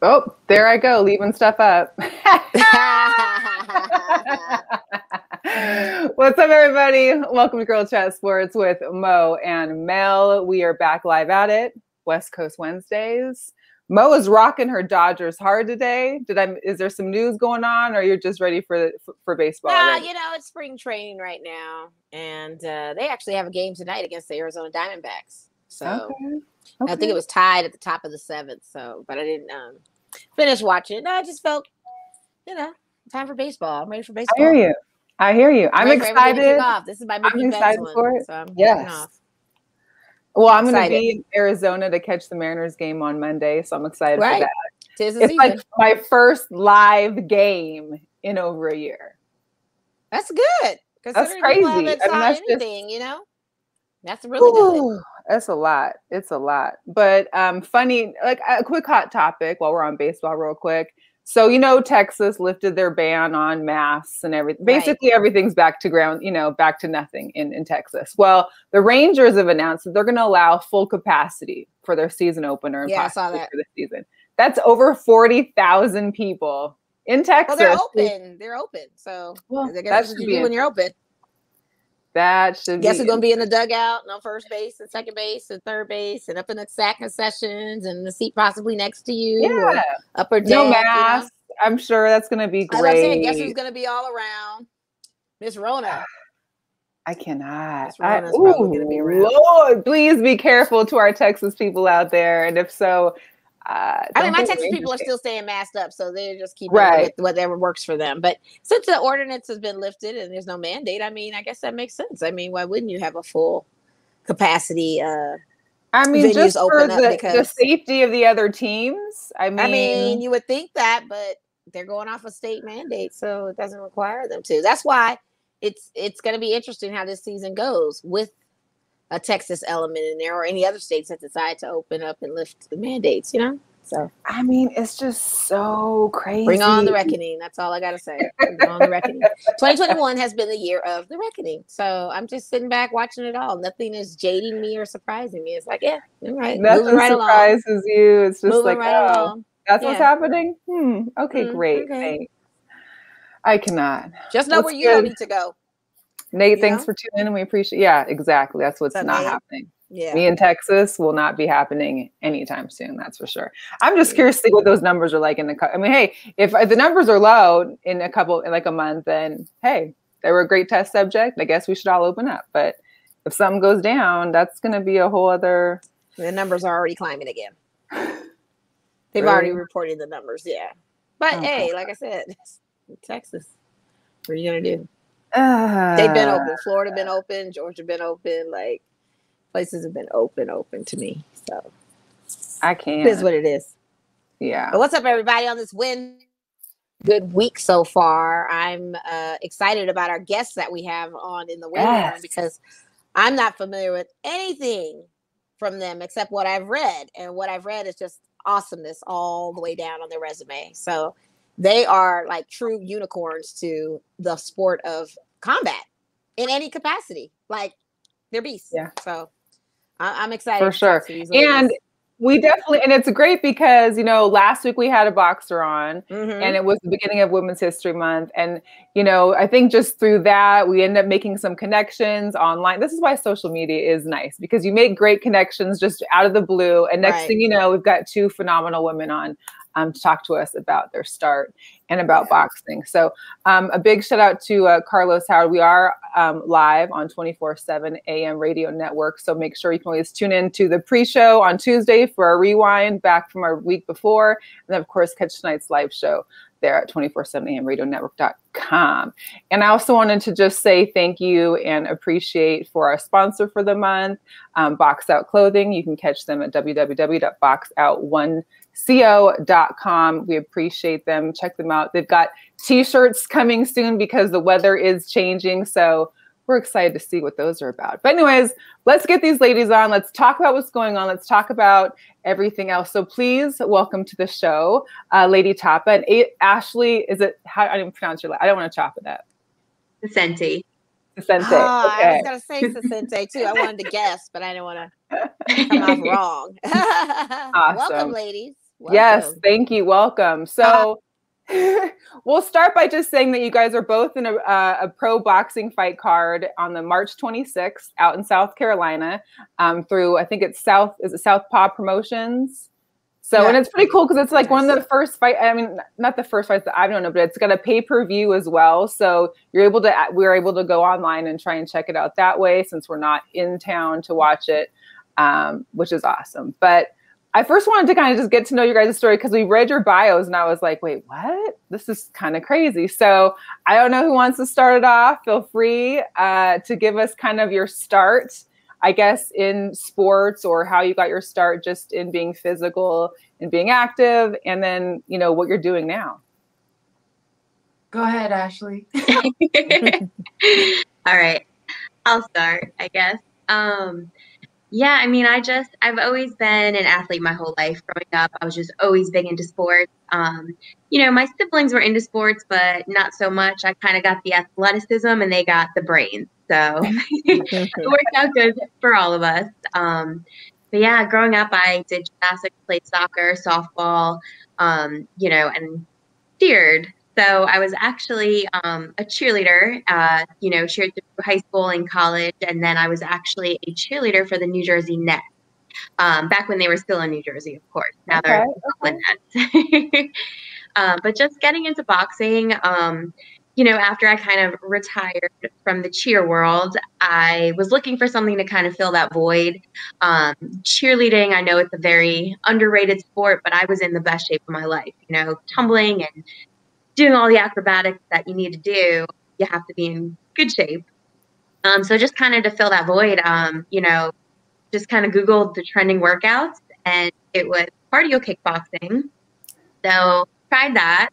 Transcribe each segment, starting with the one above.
Oh, there I go, leaving stuff up. What's up, everybody? Welcome to Girl Chat Sports with Mo and Mel. We are back live at it, West Coast Wednesdays. Mo is rocking her Dodgers hard today. Is there some news going on, or you're just ready for baseball? You know, it's spring training right now, and they actually have a game tonight against the Arizona Diamondbacks. So I think it was tied at the top of the seventh. So, but I didn't finish watching. No, I just felt, time for baseball. I'm ready for baseball. I hear you. I'm excited. To kick off. This is my Mookie Betts one, for it. So I'm kicking off. Well, I'm going to be in Arizona to catch the Mariners game on Monday, so I'm excited for that. It's like my first live game in over a year. That's good. That's crazy. I mean, that's anything, That's really good. That's a lot. It's a lot. But funny, like a quick hot topic while we're on baseball real quick. So, Texas lifted their ban on masks and everything. Basically, everything's back to ground, back to nothing in Texas. Well, the Rangers have announced that they're going to allow full capacity for their season opener. Yeah, I saw that. For the season. That's over 40,000 people in Texas. Well, they're open. So that's what you do when you're open. That should Guess who's going to be in the dugout, no first base and second base and third base and up in the sack concessions and the seat possibly next to you. Yeah. Or up or down. No mask. I'm sure that's going to be great. I'm saying, guess who's going to be all around? Miss Rona. I cannot. Miss Rona's probably going to be around. Lord, please be careful to our Texas people out there. And if so, my Texas people are still staying masked up, so they're just keeping with whatever works for them. But since the ordinance has been lifted and there's no mandate, I mean, I guess that makes sense. I mean, why wouldn't you have a full capacity? Just for the safety of the other teams. I mean, you would think that, but they're going off a state mandate, so it doesn't require them to. That's why it's going to be interesting how this season goes with a Texas element in there, or any other states that decide to open up and lift the mandates, So I mean, it's just so crazy. Bring on the reckoning. That's all I gotta say. Bring on the reckoning. 2021 has been the year of the reckoning. So I'm just sitting back watching it all. Nothing is jading me or surprising me. It's like, yeah, all right. Nothing surprises you. It's just moving like, that's what's happening. Okay, great. Okay. Thanks. I cannot. Just know where you don't need to go. Nate, thanks for tuning in. We appreciate. Yeah, exactly. That's what's not happening. Yeah, me in Texas will not be happening anytime soon. That's for sure. I'm just curious to see what those numbers are like hey, if the numbers are low in a month, then hey, they were a great test subject. I guess we should all open up. But if something goes down, that's going to be a whole other. The numbers are already climbing again. They've already reported the numbers. Yeah, but hey, like I said, Texas. What are you gonna do? They've been open. Florida been open. Georgia been open. Like places have been open to me. So I can't. It is what it is. Yeah. But what's up, everybody? On this good week so far. I'm excited about our guests that we have on in the waiting room because I'm not familiar with anything from them except what I've read, and what I've read is just awesomeness all the way down on their resume. So they are like true unicorns to the sport of combat in any capacity. Like they're beasts. Yeah. So I'm excited. For sure. And we definitely, and it's great because, last week we had a boxer on and it was the beginning of Women's History Month. And, I think just through that, we end up making some connections online. This is why social media is nice, because you make great connections just out of the blue. And next thing you know, we've got two phenomenal women on to talk to us about their start and about boxing. So a big shout out to Carlos Howard. We are live on 24/7 AM radio network. So make sure you can always tune in to the pre-show on Tuesday for a rewind back from our week before. And then of course, catch tonight's live show there at 247amradionetwork.com. And I also wanted to just say thank you and appreciate for our sponsor for the month, Box Out Clothing. You can catch them at www.boxout1co.com. We appreciate them. Check them out. They've got t-shirts coming soon because the weather is changing. So we're excited to see what those are about. But anyways, let's get these ladies on. Let's talk about what's going on. Let's talk about everything else. So please welcome to the show, Lei'd Tapa and Ashley. How do you pronounce your last? I don't want to chop it up. Sciscente. Sciscente. Oh, okay. I was going to say Sciscente too. I wanted to guess, but I didn't want to come off wrong. Awesome. Welcome, ladies. Welcome. Yes, thank you. Welcome. So we'll start by just saying that you guys are both in a pro boxing fight card on the March 26th out in South Carolina through, I think it's Southpaw Promotions. So, and it's pretty cool because it's like one of the first fight. I mean, not the first fights that I don't know, but it's got a pay-per-view as well. So we're able to go online and try and check it out that way since we're not in town to watch it, which is awesome. But I first wanted to kind of just get to know your guys' story because we read your bios and I was like, wait, what? This is kind of crazy. So I don't know who wants to start it off. Feel free to give us kind of your start, I guess, in sports or how you got your start just in being physical and being active, and then, you know, what you're doing now. Go ahead, Ashley. All right. I'll start, I guess. Yeah, I mean, I've always been an athlete my whole life. Growing up, I was just always big into sports. You know, my siblings were into sports, but not so much. I kind of got the athleticism and they got the brains. So it worked out good for all of us. But yeah, growing up, I did gymnastics, played soccer, softball, you know, and cheered. So I was actually a cheerleader, you know, cheered through high school and college. And then I was actually a cheerleader for the New Jersey Nets, back when they were still in New Jersey, of course. Now they're Brooklyn Nets. But just getting into boxing, you know, after I kind of retired from the cheer world, I was looking for something to kind of fill that void. Cheerleading, I know it's a very underrated sport, but I was in the best shape of my life, you know, tumbling and doing all the acrobatics that you need to do. You have to be in good shape. So just kind of to fill that void, you know, just kind of Googled the trending workouts and it was cardio kickboxing. So tried that.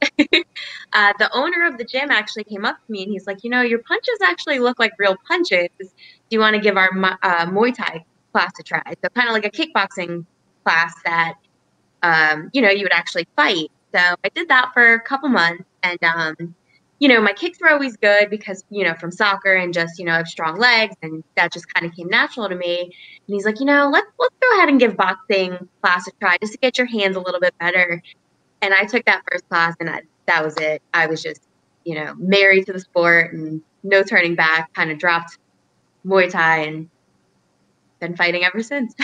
The owner of the gym actually came up to me and he's like, you know, your punches actually look like real punches. Do you want to give our Muay Thai class a try? So kind of like a kickboxing class that, you know, you would actually fight. So I did that for a couple months and, you know, my kicks were always good because, you know, from soccer and just, you know, I have strong legs and that just kind of came natural to me. And he's like, you know, let's go ahead and give boxing class a try just to get your hands a little bit better. And I took that first class and that was it. I was just, you know, married to the sport and no turning back, kind of dropped Muay Thai and been fighting ever since.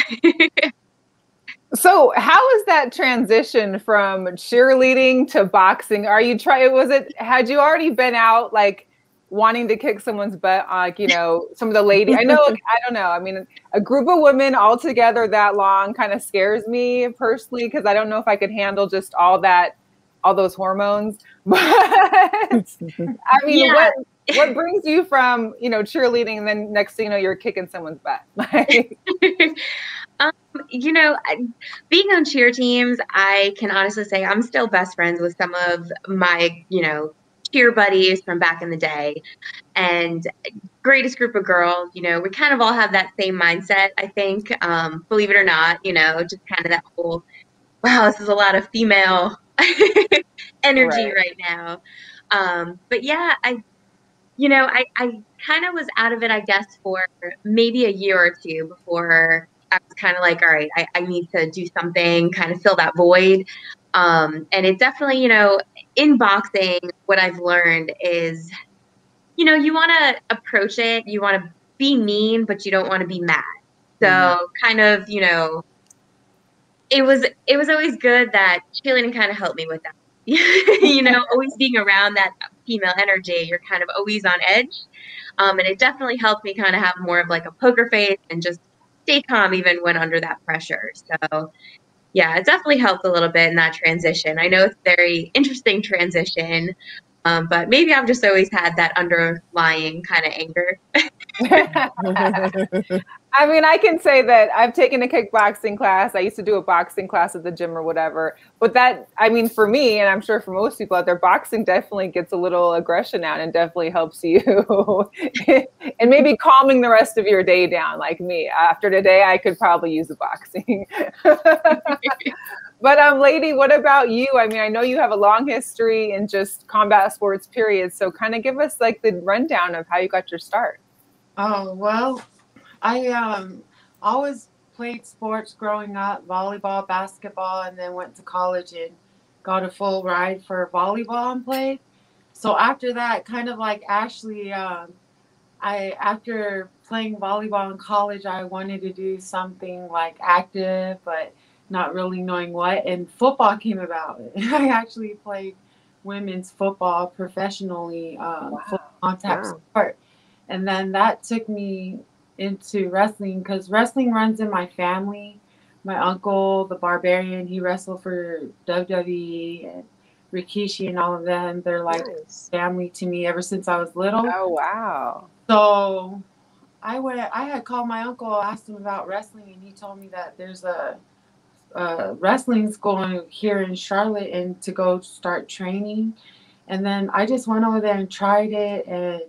So how is that transition from cheerleading to boxing? Had you already been out like wanting to kick someone's butt, like, you know, some of the ladies? I know, I don't know. I mean, a group of women all together that long kind of scares me personally because I don't know if I could handle just all those hormones. But I mean, yeah. What brings you from, you know, cheerleading and then next thing you know, you're kicking someone's butt? You know, being on cheer teams, I can honestly say I'm still best friends with some of my, you know, cheer buddies from back in the day and greatest group of girls. You know, we kind of all have that same mindset, I think, believe it or not, you know, just kind of that whole, wow, this is a lot of female energy right now. But yeah, I kind of was out of it, I guess, for maybe a year or two before I was kind of like, all right, I need to do something, kind of fill that void. And it definitely, you know, in boxing, what I've learned is, you know, you want to approach it, you want to be mean, but you don't want to be mad. So kind of, you know, it was always good that cheerleading kind of helped me with that. You know, always being around that female energy, you're kind of always on edge. And it definitely helped me kind of have more of like a poker face and just stay calm even when under that pressure. So yeah, it definitely helped a little bit in that transition. I know it's a very interesting transition, but maybe I've just always had that underlying kind of anger. I mean, I can say that I've taken a kickboxing class. I used to do a boxing class at the gym or whatever. But that, I mean, for me, and I'm sure for most people out there, boxing definitely gets a little aggression out and definitely helps you. And maybe calming the rest of your day down, like me. After today, I could probably use a boxing. But Lady, what about you? I mean, I know you have a long history in just combat sports, period. So kind of give us like the rundown of how you got your start. Oh, well, I always played sports growing up, volleyball, basketball, and then went to college and got a full ride for volleyball and played. So after that, kind of like Ashley, after playing volleyball in college, I wanted to do something like active, but not really knowing what. And football came about. I actually played women's football professionally, full contact sport. And then that took me into wrestling because wrestling runs in my family. My uncle, the Barbarian, he wrestled for WWE, and Rikishi and all of them. They're like family to me ever since I was little. Oh, wow. So I had called my uncle, asked him about wrestling, and he told me that there's a wrestling school here in Charlotte and to go start training. And then I just went over there and tried it. And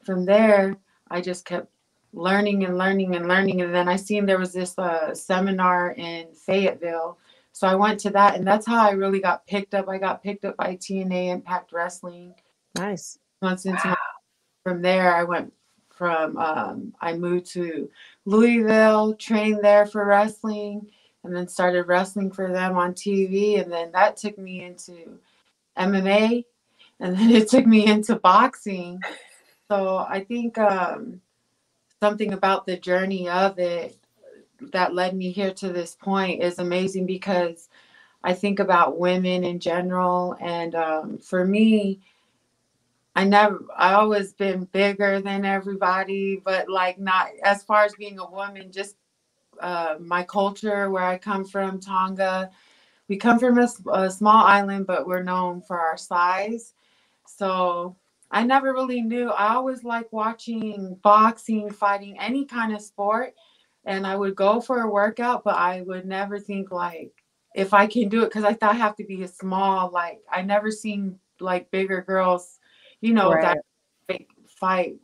from there, I just kept learning and learning and learning. And then I seen there was this seminar in Fayetteville. So I went to that, and that's how I really got picked up. I got picked up by TNA Impact Wrestling. Nice. From there, I moved to Louisville, trained there for wrestling, and then started wrestling for them on TV. And then that took me into MMA, and then it took me into boxing. So I think something about the journey of it that led me here to this point is amazing, because I think about women in general. And for me, I always been bigger than everybody, but like not as far as being a woman, just my culture, where I come from, Tonga. We come from a small island, but we're known for our size. So I never really knew. I always liked watching boxing, fighting, any kind of sport. And I would go for a workout, but I would never think like if I can do it, because I thought I have to be a small, like I never seen like bigger girls, that fight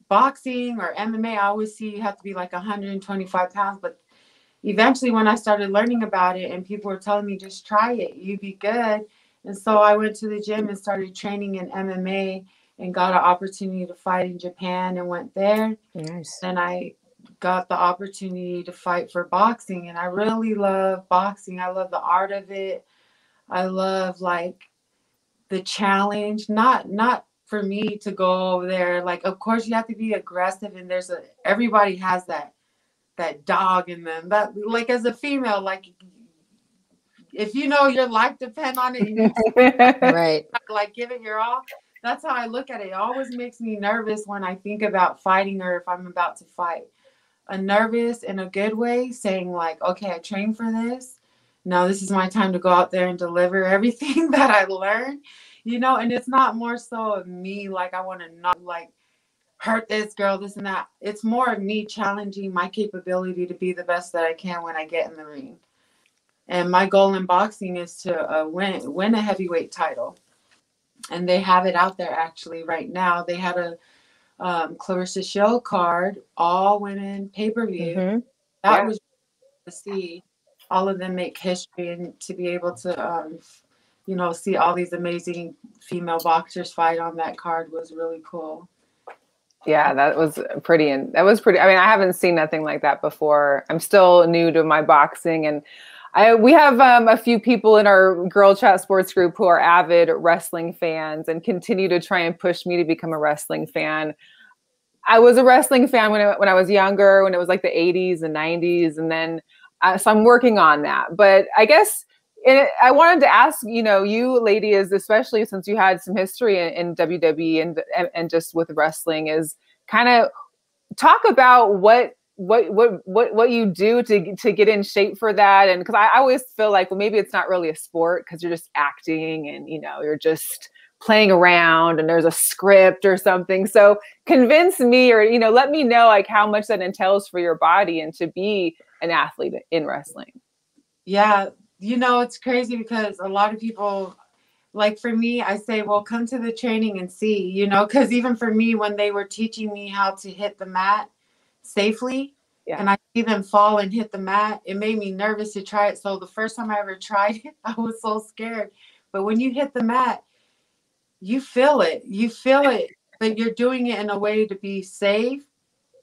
boxing or MMA. I always see you have to be like 125 pounds. But eventually when I started learning about it and people were telling me, just try it, you'd be good. And so I went to the gym and started training in MMA and got an opportunity to fight in Japan and went there. Nice. And I got the opportunity to fight for boxing. And I really love boxing. I love the art of it. I love like the challenge, not for me to go over there. Like, of course you have to be aggressive, and everybody has that dog in them. That, like, as a female, like if you know your life depend on it, you right, like give it your all. That's how I look at it. It always makes me nervous when I think about fighting, or if I'm about to fight. A nervous in a good way, saying like, okay, I trained for this. Now this is my time to go out there and deliver everything that I learned, and it's not more so of me, like I want to not like hurt this girl, this and that. It's more of me challenging my capability to be the best that I can when I get in the ring. And my goal in boxing is to win a heavyweight title. And they have it out there actually right now. They had a Clarissa Shield card, all women pay-per-view. Mm-hmm. That was to see all of them make history, and to be able to, see all these amazing female boxers fight on that card was really cool. Yeah, that was pretty. I mean, I haven't seen nothing like that before. I'm still new to my boxing, and we have a few people in our Girl Chat Sports group who are avid wrestling fans and continue to try and push me to become a wrestling fan. I was a wrestling fan when I was younger, when it was like the 80s and 90s, and then so I'm working on that. But I guess I wanted to ask, you ladies, especially since you had some history in WWE and just with wrestling, is kind of talk about what you do to get in shape for that. And because I always feel like, well, maybe it's not really a sport because you're just acting and you're just playing around and there's a script or something. So convince me, or let me know like how much that entails for your body and to be an athlete in wrestling. Yeah, it's crazy because a lot of people, like for me, I say, well, come to the training and see, because even for me, when they were teaching me how to hit the mat safely, and I see them fall and hit the mat, it made me nervous to try it. So the first time I ever tried it, I was so scared. But when you hit the mat, you feel it, but you're doing it in a way to be safe,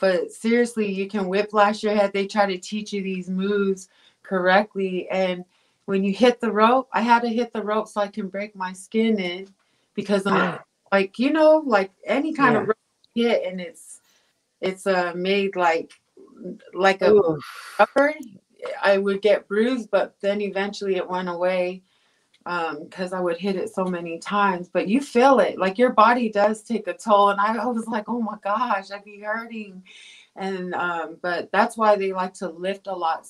but seriously, you can whiplash your head. They try to teach you these moves correctly. And when you hit the rope, I had to hit the rope so I can break my skin in, because I'm like, you know, like any kind of rope hit, and it's made like a rubber, I would get bruised, but then eventually it went away, because I would hit it so many times. But you feel it, like your body does take a toll. And I was like, oh my gosh, I'd be hurting. And but that's why they like to lift a lot,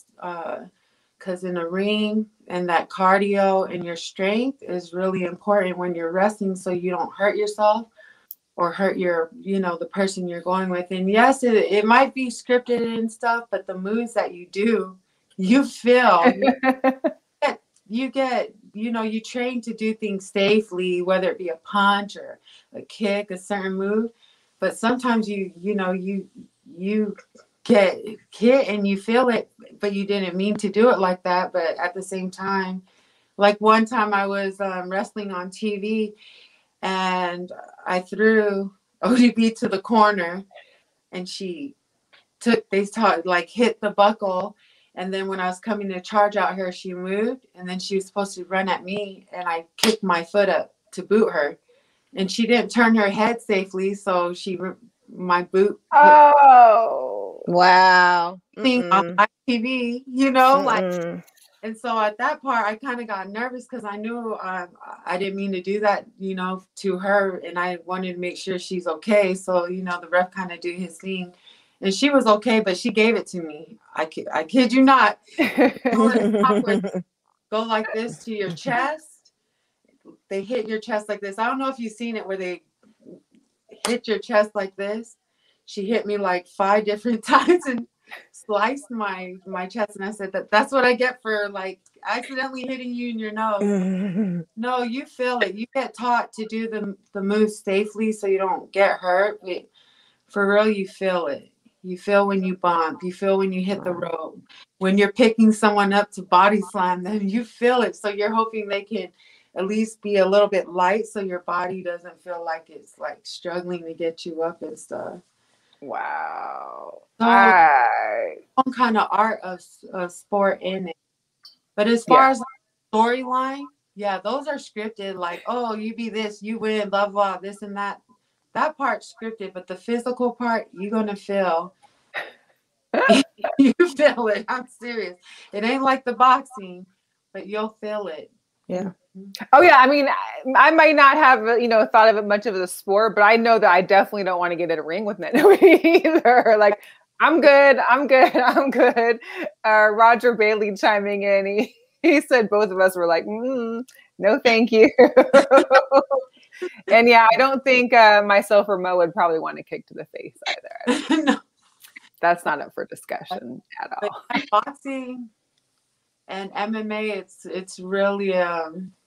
because in a ring, and that cardio and your strength is really important when you're wrestling, so you don't hurt yourself or hurt your, you know, the person you're going with. And yes, it might be scripted and stuff, but the moves that you do, you feel, you get, you know, you train to do things safely, whether it be a punch or a kick, a certain move. But sometimes you know, you get hit and you feel it, but you didn't mean to do it like that. But at the same time, like one time I was wrestling on TV, and I threw ODB to the corner, and she hit the buckle. And then when I was coming to charge out her, she moved, and then she was supposed to run at me, and I kicked my foot up to boot her, and she didn't turn her head safely, so my boot. Oh, wow! On my TV, you know, like. And so at that part, I kind of got nervous, because I knew I didn't mean to do that, you know, to her, and I wanted to make sure she's okay. So, you know, the ref kind of did his thing, and she was okay, but she gave it to me. I kid you not. Go like this to your chest. They hit your chest like this. I don't know if you've seen it where they hit your chest like this. She hit me like 5 different times and sliced my chest. And I said, that's what I get for like accidentally hitting you in your nose. No, you feel it. You get taught to do the moves safely so you don't get hurt. But for real, you feel it. You feel when you bump. You feel when you hit the rope. When you're picking someone up to body slam them, you feel it. So you're hoping they can at least be a little bit light, so your body doesn't feel like it's like struggling to get you up and stuff. Wow. So some kind of art of sport in it. But as far as storyline, yeah, those are scripted. Like, oh, you be this, you win, blah, blah, this and that. That part's scripted, but the physical part, you're going to feel. You feel it. I'm serious. It ain't like the boxing, but you'll feel it. Yeah. Oh yeah. I mean, I might not have, you know, thought of it much of a sport, but I know that I definitely don't want to get in a ring with men either. Like, I'm good. Roger Bailey chiming in. He said both of us were like, no, thank you. And yeah, I don't think myself or Mo would probably want to kick to the face either. No. That's not up for discussion at all. Boxing and MMA, it's really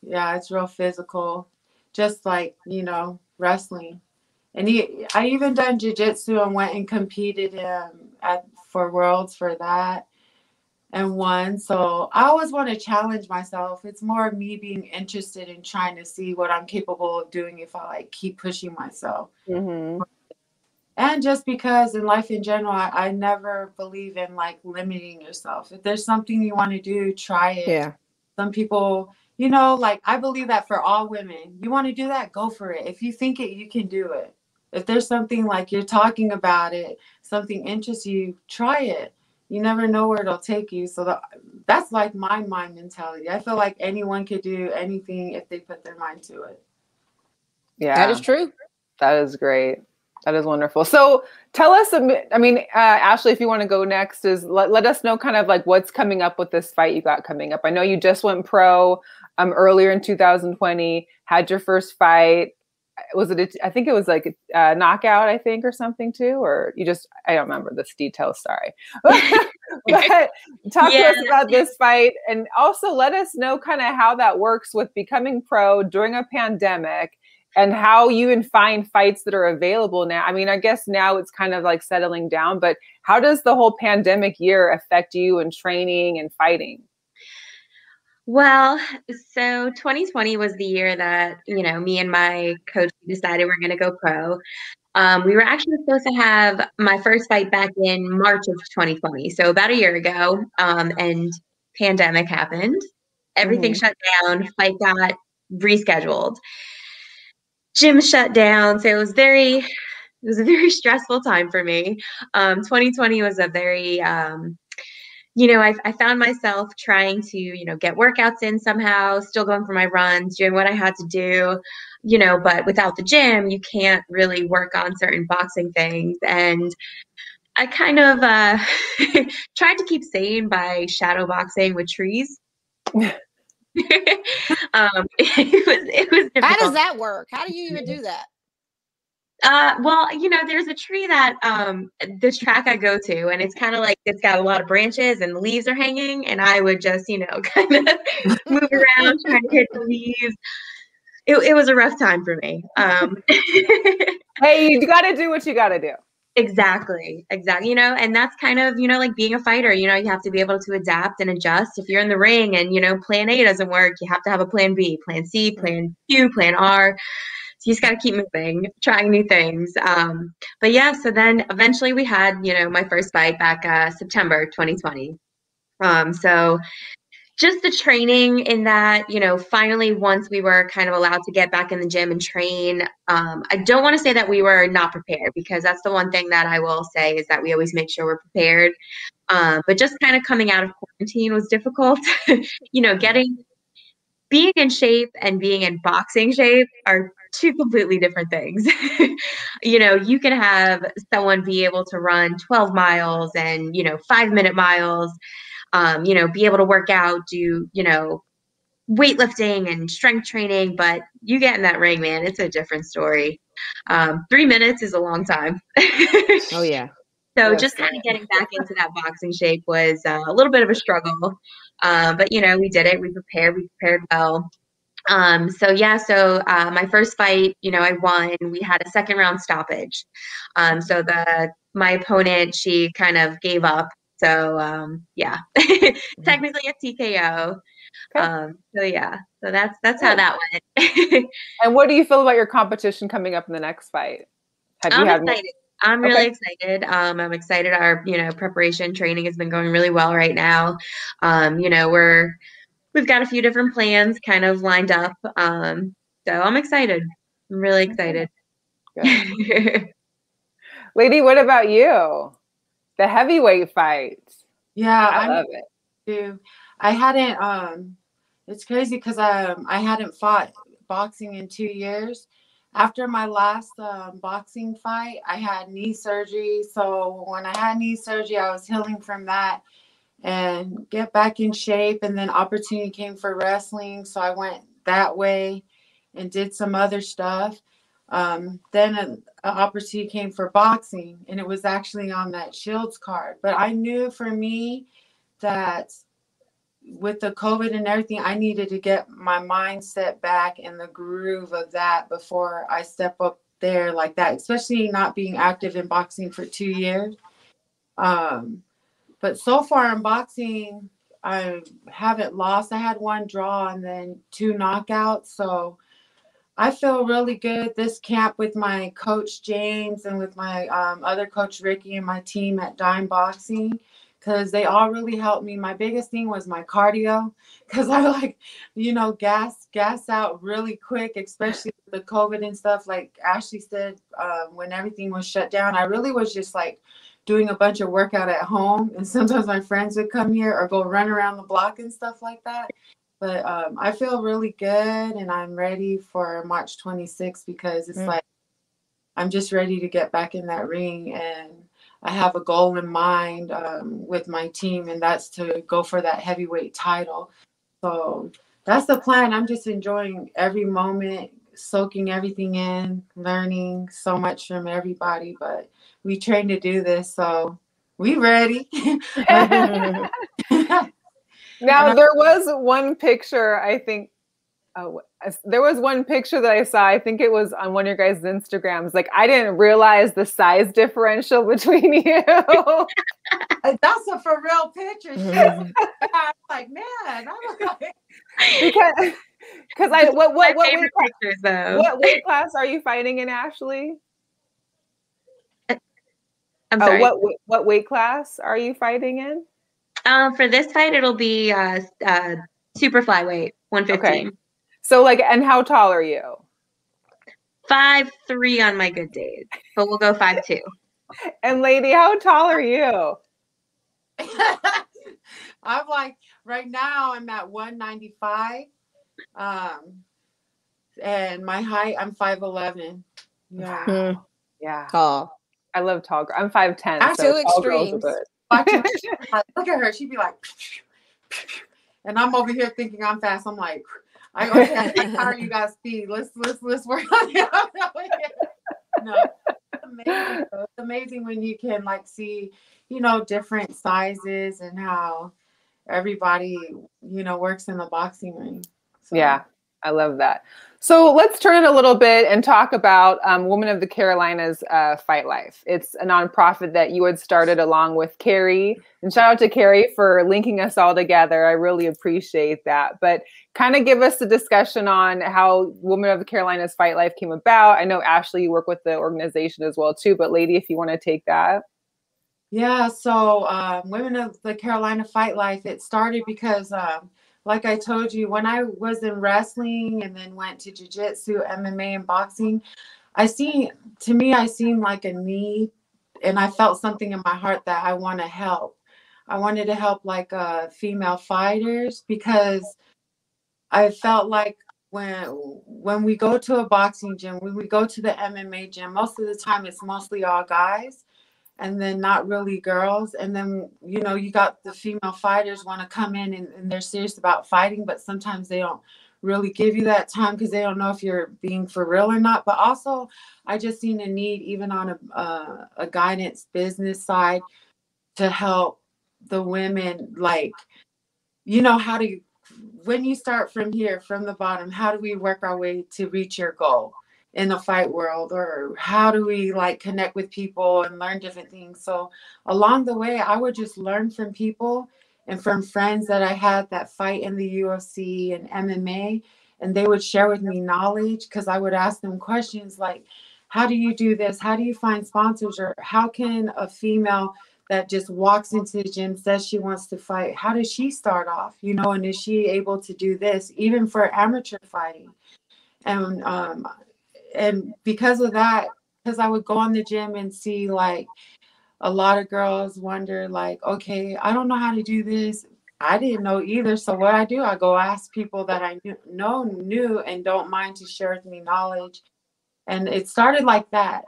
it's real physical, just like, you know, wrestling. And I even done jiu-jitsu and went and competed for worlds for that and won. So I always want to challenge myself. It's more me being interested in trying to see what I'm capable of doing if I like keep pushing myself. Mm-hmm. And just because in life in general, I never believe in like limiting yourself. If there's something you want to do, try it. Yeah. Some people, you know, like I believe that for all women, you want to do that, go for it. If you think it, you can do it. If there's something like you're talking about it, something interests you, try it. You never know where it'll take you. So that's like my mind mentality. I feel like anyone could do anything if they put their mind to it. Yeah, that is true. That is great. That is wonderful. So tell us, I mean, Ashley, if you want to go next, let us know kind of like what's coming up with this fight you got coming up. I know you just went pro earlier in 2020, had your first fight. Was it, I think it was like a knockout, I think, or something too, or I don't remember this detail, sorry. But talk to us about this fight, and also let us know kind of how that works with becoming pro during a pandemic, and how you even find fights that are available now. I mean, I guess now it's kind of like settling down, but how does the whole pandemic year affect you in training and fighting? Well, so 2020 was the year that, you know, me and my coach decided we're going to go pro. We were actually supposed to have my first fight back in March of 2020, so about a year ago, and pandemic happened. Everything shut down. Fight got rescheduled. Gym shut down, so it was a very stressful time for me. 2020 was a very I found myself trying to, get workouts in somehow, still going for my runs, doing what I had to do, but without the gym, you can't really work on certain boxing things. And I kind of tried to keep sane by shadow boxing with trees. It was difficult. How does that work? How do you even do that? Well, there's a tree that this track I go to, and it's kind of like it's got a lot of branches and the leaves are hanging, and I would just, kind of move around trying to hit the leaves. It was a rough time for me. Hey, you got to do what you got to do. Exactly. And that's kind of, like being a fighter, you have to be able to adapt and adjust. If you're in the ring and, plan A doesn't work, you have to have a plan B, plan C, plan Q, plan R. So you just got to keep moving, trying new things. But yeah, so then eventually we had, my first fight back September 2020. So just the training in that, finally, once we were kind of allowed to get back in the gym and train, I don't want to say that we were not prepared, because that's the one thing that I will say is that we always make sure we're prepared. But just kind of coming out of quarantine was difficult. Being in shape and being in boxing shape are two completely different things. You can have someone be able to run 12 miles and, 5-minute miles, be able to work out, do, weightlifting and strength training, but you get in that ring, man, it's a different story. 3 minutes is a long time. Oh, yeah. So just kind of getting back into that boxing shape was a little bit of a struggle. But, we did it. We prepared well. So my first fight, I won. We had a second round stoppage. So my opponent, she kind of gave up. So technically a TKO. Okay. So that's how that went. And what do you feel about your competition coming up in the next fight? I'm excited. I'm really excited. I'm excited. Our, preparation training has been going really well right now. We've got a few different plans kind of lined up. So I'm excited. I'm really excited. Lady, what about you? The heavyweight fight. Yeah, I love it too. I hadn't, it's crazy because I hadn't fought boxing in 2 years. After my last boxing fight, I had knee surgery. So when I had knee surgery, I was healing from that and get back in shape. And then opportunity came for wrestling. So I went that way and did some other stuff. Then an opportunity came for boxing, and it was actually on that Shields card. But I knew for me that with the COVID and everything, I needed to get my mindset back in the groove of that before I step up there like that, especially not being active in boxing for 2 years. But so far in boxing, I haven't lost. I had 1 draw and then 2 knockouts. So I feel really good this camp with my coach, James, and with my other coach, Ricky, and my team at Dime Boxing, because they all really helped me. My biggest thing was my cardio, because I gas out really quick, especially with the COVID and stuff. Like Ashley said, when everything was shut down, I really was just like doing a bunch of workout at home. And sometimes my friends would come here or go run around the block and stuff like that. But I feel really good, and I'm ready for March 26th, because it's like I'm just ready to get back in that ring, and I have a goal in mind with my team, and that's to go for that heavyweight title. So that's the plan. I'm just enjoying every moment, soaking everything in, learning so much from everybody. But we train to do this, so we ready. Now, there was one picture, I think, there was one picture that I saw, I think it was on one of your guys' Instagrams. Like, I didn't realize the size differential between you. That's a for real picture. I'm like, man, I'm like... Because what weight class are you fighting in, Ashley? I'm sorry. What weight class are you fighting in? For this fight, it'll be super flyweight, 115. Okay. So like, and how tall are you? 5'3" on my good days, but we'll go 5'2". And lady, how tall are you? I'm like, right now I'm at 195. And my height, I'm 5'11". Yeah. Yeah. Tall. I love tall girls. I'm 5'10", Our so two tall girls are extremes. good. Look at her. She'd be like, and I'm over here thinking I'm fast. I'm like, okay, how are you guys speed? Let's work on it. No, it's amazing. It's amazing when you can like see, different sizes and how everybody, works in the boxing ring. So. Yeah, I love that. So let's turn it a little bit and talk about Women of the Carolinas Fight Life. It's a nonprofit that you had started along with Carrie. And shout out to Carrie for linking us all together. I really appreciate that. But kind of give us a discussion on how Women of the Carolinas Fight Life came about. I know, Ashley, you work with the organization as well, too. But lady, if you want to take that. Yeah, so Women of the Carolina Fight Life, it started because like I told you, when I was in wrestling and then went to jiu-jitsu, MMA, and boxing, I seemed like a need, and I felt something in my heart that I want to help. I wanted to help like female fighters, because I felt like when we go to a boxing gym, when we go to the MMA gym, most of the time it's mostly all guys, and then not really girls. And then, you got the female fighters want to come in and they're serious about fighting, but sometimes they don't really give you that time because they don't know if you're being for real or not. But also, I just seen a need, even on a guidance business side, to help the women, like, how to, when you start from here, from the bottom, how do we work our way to reach your goal in the fight world? Or how do we like connect with people and learn different things? So along the way, I would just learn from people and from friends that I had that fight in the UFC and MMA, and they would share with me knowledge, because I would ask them questions like, how do you do this? How do you find sponsors? Or how can a female that just walks into the gym, says she wants to fight, how does she start off? And is she able to do this even for amateur fighting? And because of that, because I would go on the gym and see like a lot of girls wonder like, okay, I don't know how to do this. I didn't know either. So what I do, I go ask people that I knew and don't mind to share with me knowledge. And it started like that.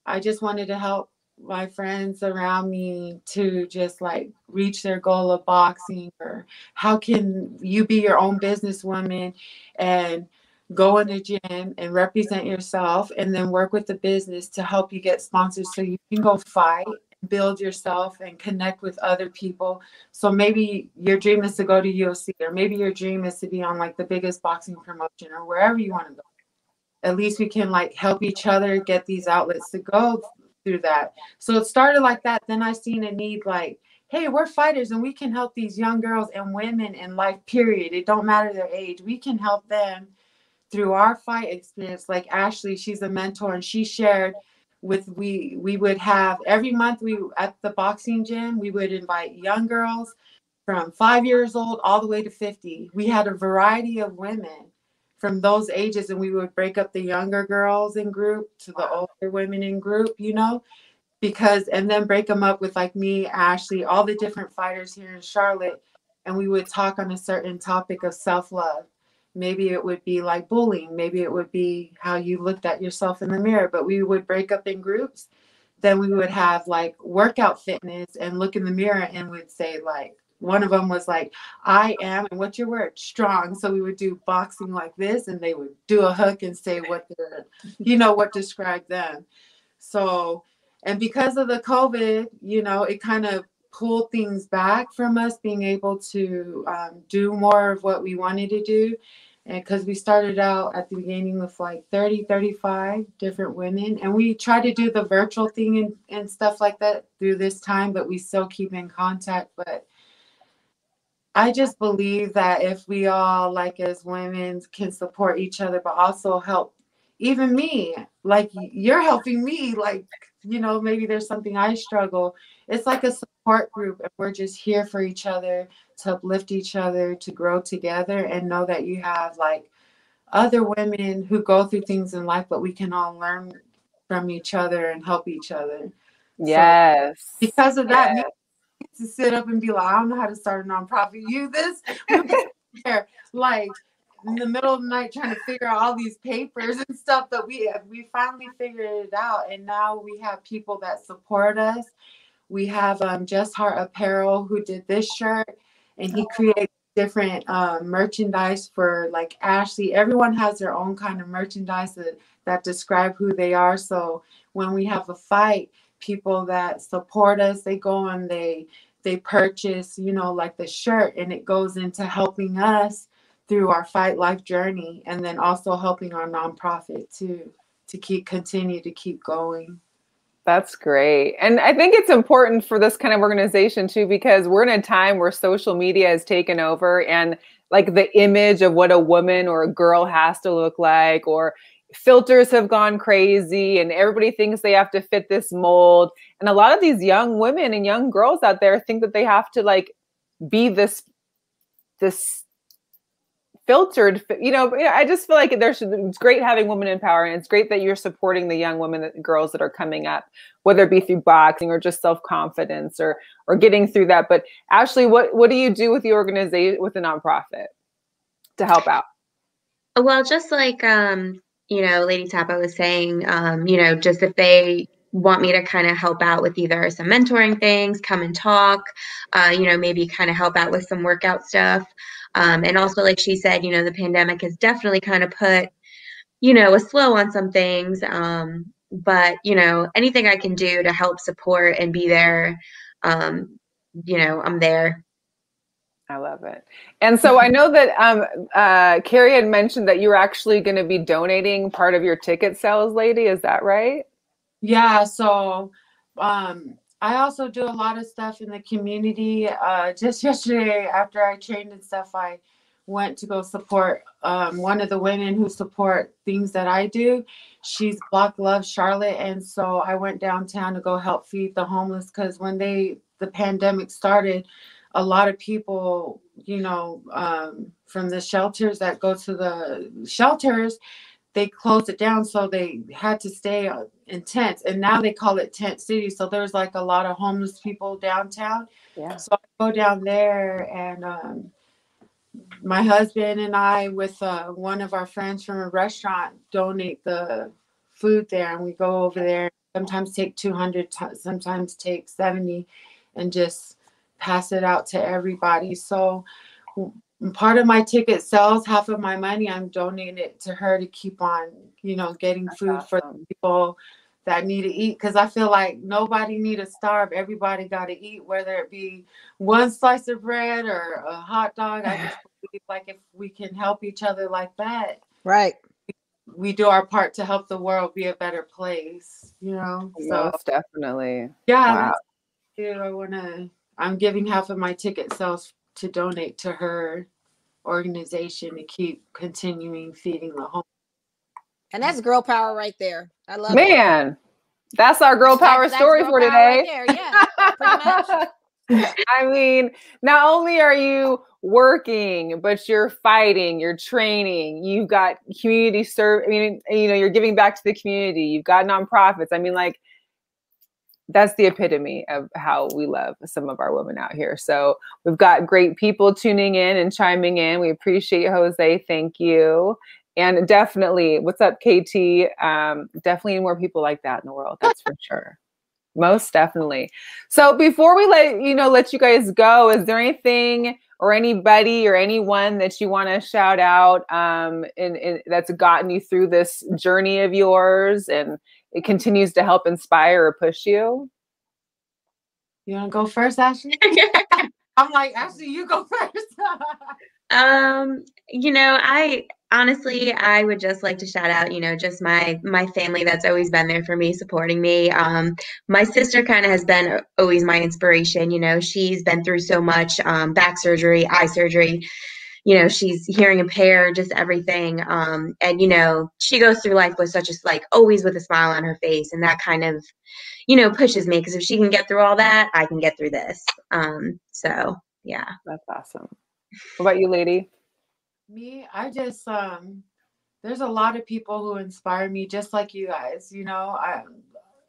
I just wanted to help my friends around me to just like reach their goal of boxing. Or how can you be your own businesswoman and go in the gym and represent yourself, and then work with the business to help you get sponsors so you can go fight, build yourself, and connect with other people. So maybe your dream is to go to UFC, or maybe your dream is to be on like the biggest boxing promotion, or wherever you want to go. At least we can like help each other get these outlets to go through that. So it started like that. Then I seen a need like, hey, we're fighters and we can help these young girls and women in life, period. It don't matter their age. We can help them through our fight experience. Like Ashley, she's a mentor, and she shared we would have every month, we at the boxing gym, we would invite young girls from 5 years old all the way to 50. We had a variety of women from those ages, and we would break up the younger girls in group to the older women in group, because, and then break them up with like me, Ashley, all the different fighters here in Charlotte. And we would talk on a certain topic of self-love. Maybe it would be like bullying. Maybe it would be how you looked at yourself in the mirror, but we would break up in groups. Then we would have like workout fitness and look in the mirror and would say like, one of them was like, I am, and what's your word? Strong. So we would do boxing like this, and they would do a hook and say what what described them. So, and because of the COVID, it kind of pulled things back from us being able to do more of what we wanted to do. And because we started out at the beginning with like 30, 35 different women, and we try to do the virtual thing and stuff like that through this time, but we still keep in contact. But I just believe that if we all, like as women, can support each other, but also help even me, like you're helping me, like you know, maybe there's something I struggle. It's like a support group, and we're just here for each other, to uplift each other, to grow together, and know that you have like other women who go through things in life, but we can all learn from each other and help each other. Yes. So because of that, me to sit up and be like, I don't know how to start a nonprofit. You this, we were there like in the middle of the night trying to figure out all these papers and stuff, but we finally figured it out, and now we have people that support us. We have Just Heart Apparel, who did this shirt, and he created different merchandise for like Ashley. Everyone has their own kind of merchandise that describe who they are. So when we have a fight, people that support us, they go and they purchase, you know, like the shirt, and it goes into helping us through our fight life journey, and then also helping our nonprofit too, to continue to keep going. That's great. And I think it's important for this kind of organization too, because we're in a time where social media has taken over, and like the image of what a woman or a girl has to look like, or filters have gone crazy, and everybody thinks they have to fit this mold. And a lot of these young women and young girls out there think that they have to like be this filtered, you know. I just feel like it's great having women in power, and it's great that you're supporting the young women, girls that are coming up, whether it be through boxing or just self-confidence or getting through that. But Ashley, what do you do with the organization, with the nonprofit, to help out? Well, just like you know, Lady Tapa was saying, you know, just if they want me to kind of help out with either some mentoring things, come and talk, you know, maybe kind of help out with some workout stuff. And also, like she said, you know, the pandemic has definitely kind of put, you know, a slow on some things. But, you know, anything I can do to help support and be there, you know, I'm there. I love it. And so I know that Carrie had mentioned that you were actually going to be donating part of your ticket sales, lady. Is that right? Yeah. So I also do a lot of stuff in the community. Just yesterday, after I trained and stuff, I went to go support one of the women who support things that I do. She's Black Love Charlotte. And so I went downtown to go help feed the homeless, because when the pandemic started, a lot of people, you know, from the shelters that go to the shelters, they closed it down, so they had to stay in tents, and now they call it Tent City. So there's like a lot of homeless people downtown. Yeah. So I go down there, and my husband and I, with one of our friends from a restaurant, donate the food there, and we go over there. Sometimes take 200, sometimes take 70, and just pass it out to everybody. So part of my ticket sales, half of my money, I'm donating it to her to keep on, you know, getting food for people that need to eat. Because I feel like nobody need to starve. Everybody got to eat, whether it be one slice of bread or a hot dog. I just believe, like, if we can help each other like that, right, we do our part to help the world be a better place, you know. Most definitely. Yeah, wow. I'm giving half of my ticket sales to donate to her organization to keep continuing feeding the homeless. And that's girl power right there. I love it. Man, that's our girl power story for today. Right there. Yeah, pretty much. I mean, not only are you working, but you're fighting, you're training, you've got community service. I mean, you know, you're giving back to the community. You've got nonprofits. I mean, like, that's the epitome of how we love some of our women out here. So we've got great people tuning in and chiming in. We appreciate Jose. Thank you. And definitely, what's up, KT? Definitely more people like that in the world. That's for sure. Most definitely. So before we let you guys go, is there anything or anybody or anyone that you want to shout out that's gotten you through this journey of yours and it continues to help inspire or push you? You want to go first, Ashley? I'm like, Ashley, you go first. You know, I would just like to shout out, you know, just my family that's always been there for me, supporting me. My sister kind of has been always my inspiration. You know, she's been through so much, back surgery, eye surgery. you know, she's hearing impaired, just everything. And, you know, she goes through life with such a, like, always with a smile on her face. And that kind of, you know, pushes me, because if she can get through all that, I can get through this. So yeah. That's awesome. What about you, lady? Me, I just there's a lot of people who inspire me, just like you guys. You know,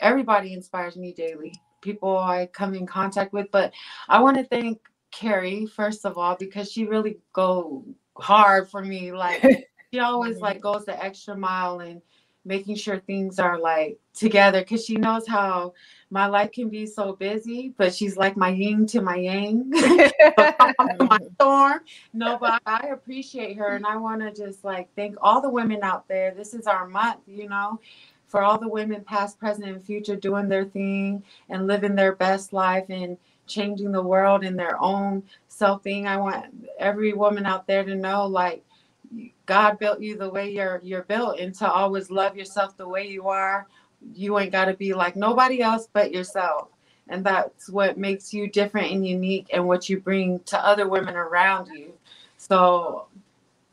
everybody inspires me daily. People I come in contact with, but I want to thank Carrie first of all, because she really go hard for me. Like she always like goes the extra mile and making sure things are like together, because she knows how my life can be so busy, but she's like my yin to my yang. My storm. No, but I appreciate her, and I want to just like thank all the women out there. This is our month, you know, for all the women past, present, and future doing their thing and living their best life and changing the world in their own self thing. I want every woman out there to know, like, God built you the way you're built, and to always love yourself the way you are. You ain't got to be like nobody else but yourself. And that's what makes you different and unique, and what you bring to other women around you. So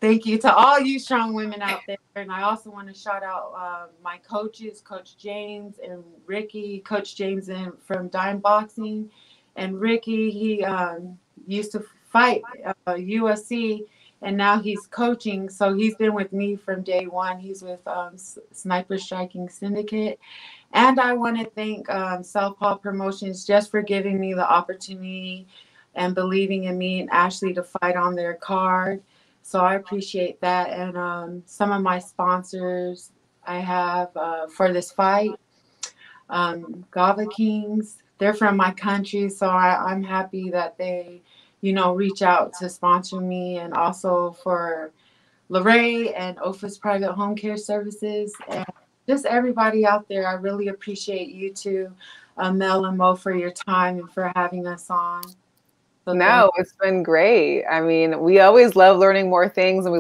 thank you to all you strong women out there. And I also want to shout out my coaches, Coach James and Ricky. Coach James from Dime Boxing. And Ricky, he used to fight USC, and now he's coaching. So he's been with me from day one. He's with Sniper Striking Syndicate. And I want to thank Southpaw Promotions just for giving me the opportunity and believing in me and Ashley to fight on their card. So I appreciate that. And some of my sponsors I have for this fight, Gava Kings, they're from my country. So I'm happy that they, you know, reach out to sponsor me. And also for Lorraine and Office Private Home Care Services. And just everybody out there, I really appreciate you two, Mel and Mo, for your time and for having us on. So no, it's been great. I mean, we always love learning more things, and we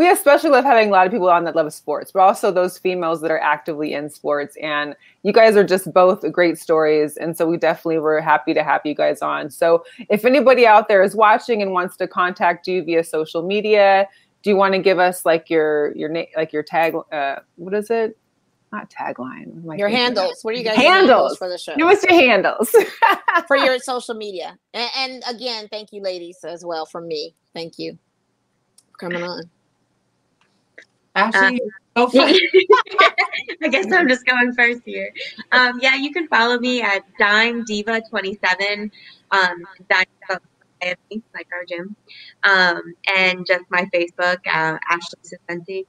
especially love having a lot of people on that love sports, but also those females that are actively in sports. And you guys are just both great stories. And so we definitely were happy to have you guys on. So if anybody out there is watching and wants to contact you via social media, do you want to give us like your name, like your tag? What is it? Not tagline. Your handles. What are you guys' handles for the show? Give us your handles for your social media. And again, thank you, ladies, as well from me. Thank you for coming on. Ashley, go for I guess I'm just going first here. Yeah, you can follow me at Dime Diva 27. Dime like our gym, and just my Facebook, Ashley Sciscente.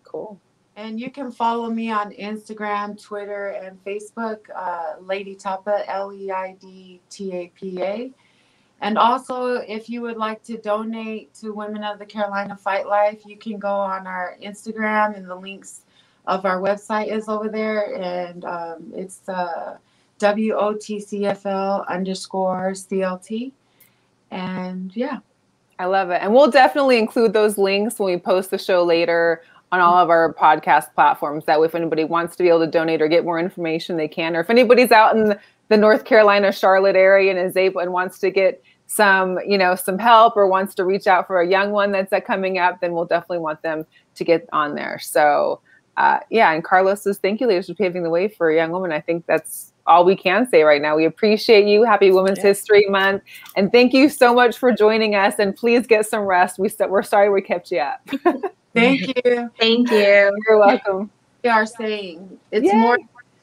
Cool. And you can follow me on Instagram, Twitter, and Facebook, Lei'D Tapa, Lei'D Tapa. And also, if you would like to donate to Women of the Carolina Fight Life, you can go on our Instagram, and the links of our website is over there. And it's WOTCFL_CLT. And yeah. I love it. And we'll definitely include those links when we post the show later on all of our podcast platforms. That way, if anybody wants to be able to donate or get more information, they can. Or if anybody's out in the North Carolina, Charlotte area and is able and wants to get some, you know, some help, or wants to reach out for a young one that's coming up, then we'll definitely want them to get on there. So yeah. And Carlos says, thank you, ladies, for paving the way for a young woman. I think that's all we can say right now. We appreciate you. Happy Women's History Month. And thank you so much for joining us. And please get some rest. We're sorry we kept you up. Thank you. Thank you. You're welcome. We are saying it's more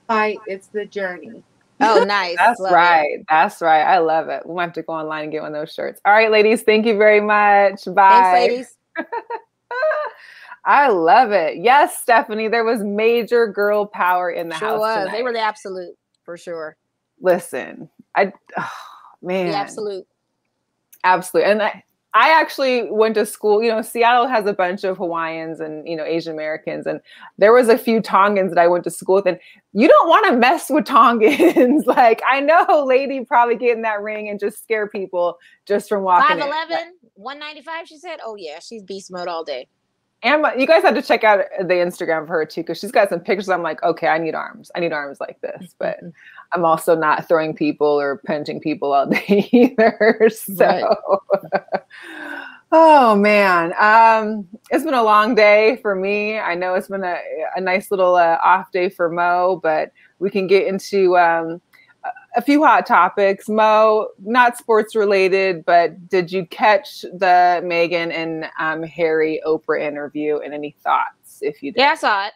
fight, it's the journey. Oh, nice. That's right. That's right. I love it. We'll have to go online and get one of those shirts. All right, ladies. Thank you very much. Bye. Thanks, ladies. I love it. Yes, Stephanie, there was major girl power in the house was. tonight. They were the absolute, for sure. Listen, man. The absolute. Absolutely. And I actually went to school, you know, Seattle has a bunch of Hawaiians and, you know, Asian Americans. And there was a few Tongans that I went to school with. And you don't want to mess with Tongans. Like, I know lady probably get in that ring and just scare people just from walking 5'11", in. 195, she said? Oh, yeah, she's beast mode all day. And you guys have to check out the Instagram for her too, because she's got some pictures. I'm like, okay, I need arms. I need arms like this. But I'm also not throwing people or punching people all day either. So, Oh man, it's been a long day for me. I know it's been a nice little off day for Mo, but we can get into a few hot topics. Mo, not sports related, but did you catch the Meghan and Harry Oprah interview, and any thoughts if you did? Yeah, I saw it.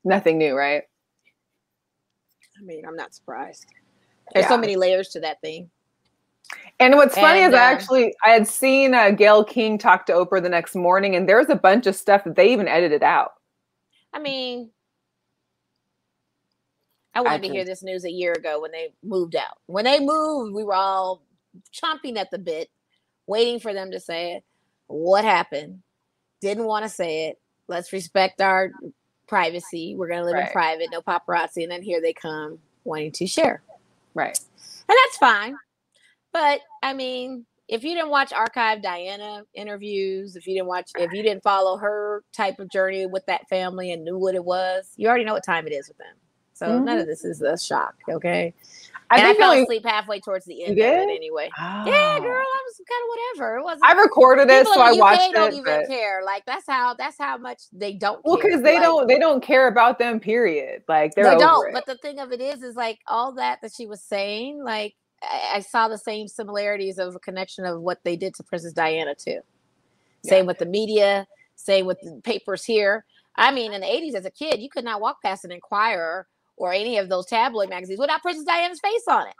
Nothing new, right? I mean, I'm not surprised. There's so many layers to that thing. And what's funny is I had seen Gayle King talk to Oprah the next morning, and there was a bunch of stuff that they even edited out. I mean, I wanted to hear this news a year ago when they moved out. When they moved, we were all chomping at the bit, waiting for them to say it. What happened? Didn't want to say it. Let's respect our privacy. We're going to live in private, no paparazzi. And then here they come wanting to share. Right. And that's fine. But I mean, if you didn't watch archive Diana interviews, if you didn't follow her type of journey with that family and knew what it was, you already know what time it is with them. So none of this is a shock, okay? I fell asleep halfway towards the end of it anyway. Oh. Yeah, girl, I was kind of whatever. It wasn't. I recorded it, so I watched it. Don't even care. Like that's how much they don't. Well, because they don't care about them. Period. Like they don't. But the thing of it is like all that she was saying. Like I saw the same similarities of a connection of what they did to Princess Diana too. Same with the media. Same with the papers here. I mean, in the 80s, as a kid, you could not walk past an Inquirer or any of those tabloid magazines without Princess Diana's face on it.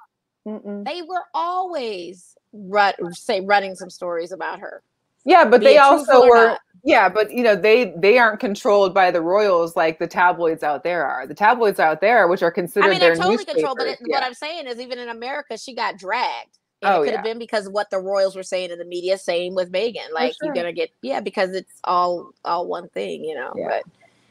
Mm-mm. They were always running some stories about her. Yeah, but they also were. Yeah, but you know they aren't controlled by the royals like the tabloids out there are. The tabloids out there, which are considered, I mean, they're totally controlled. But what I'm saying is, even in America, she got dragged. And it could have been because of what the royals were saying in the media. Same with Meghan. Like you're gonna get because it's all one thing, you know. Yeah. But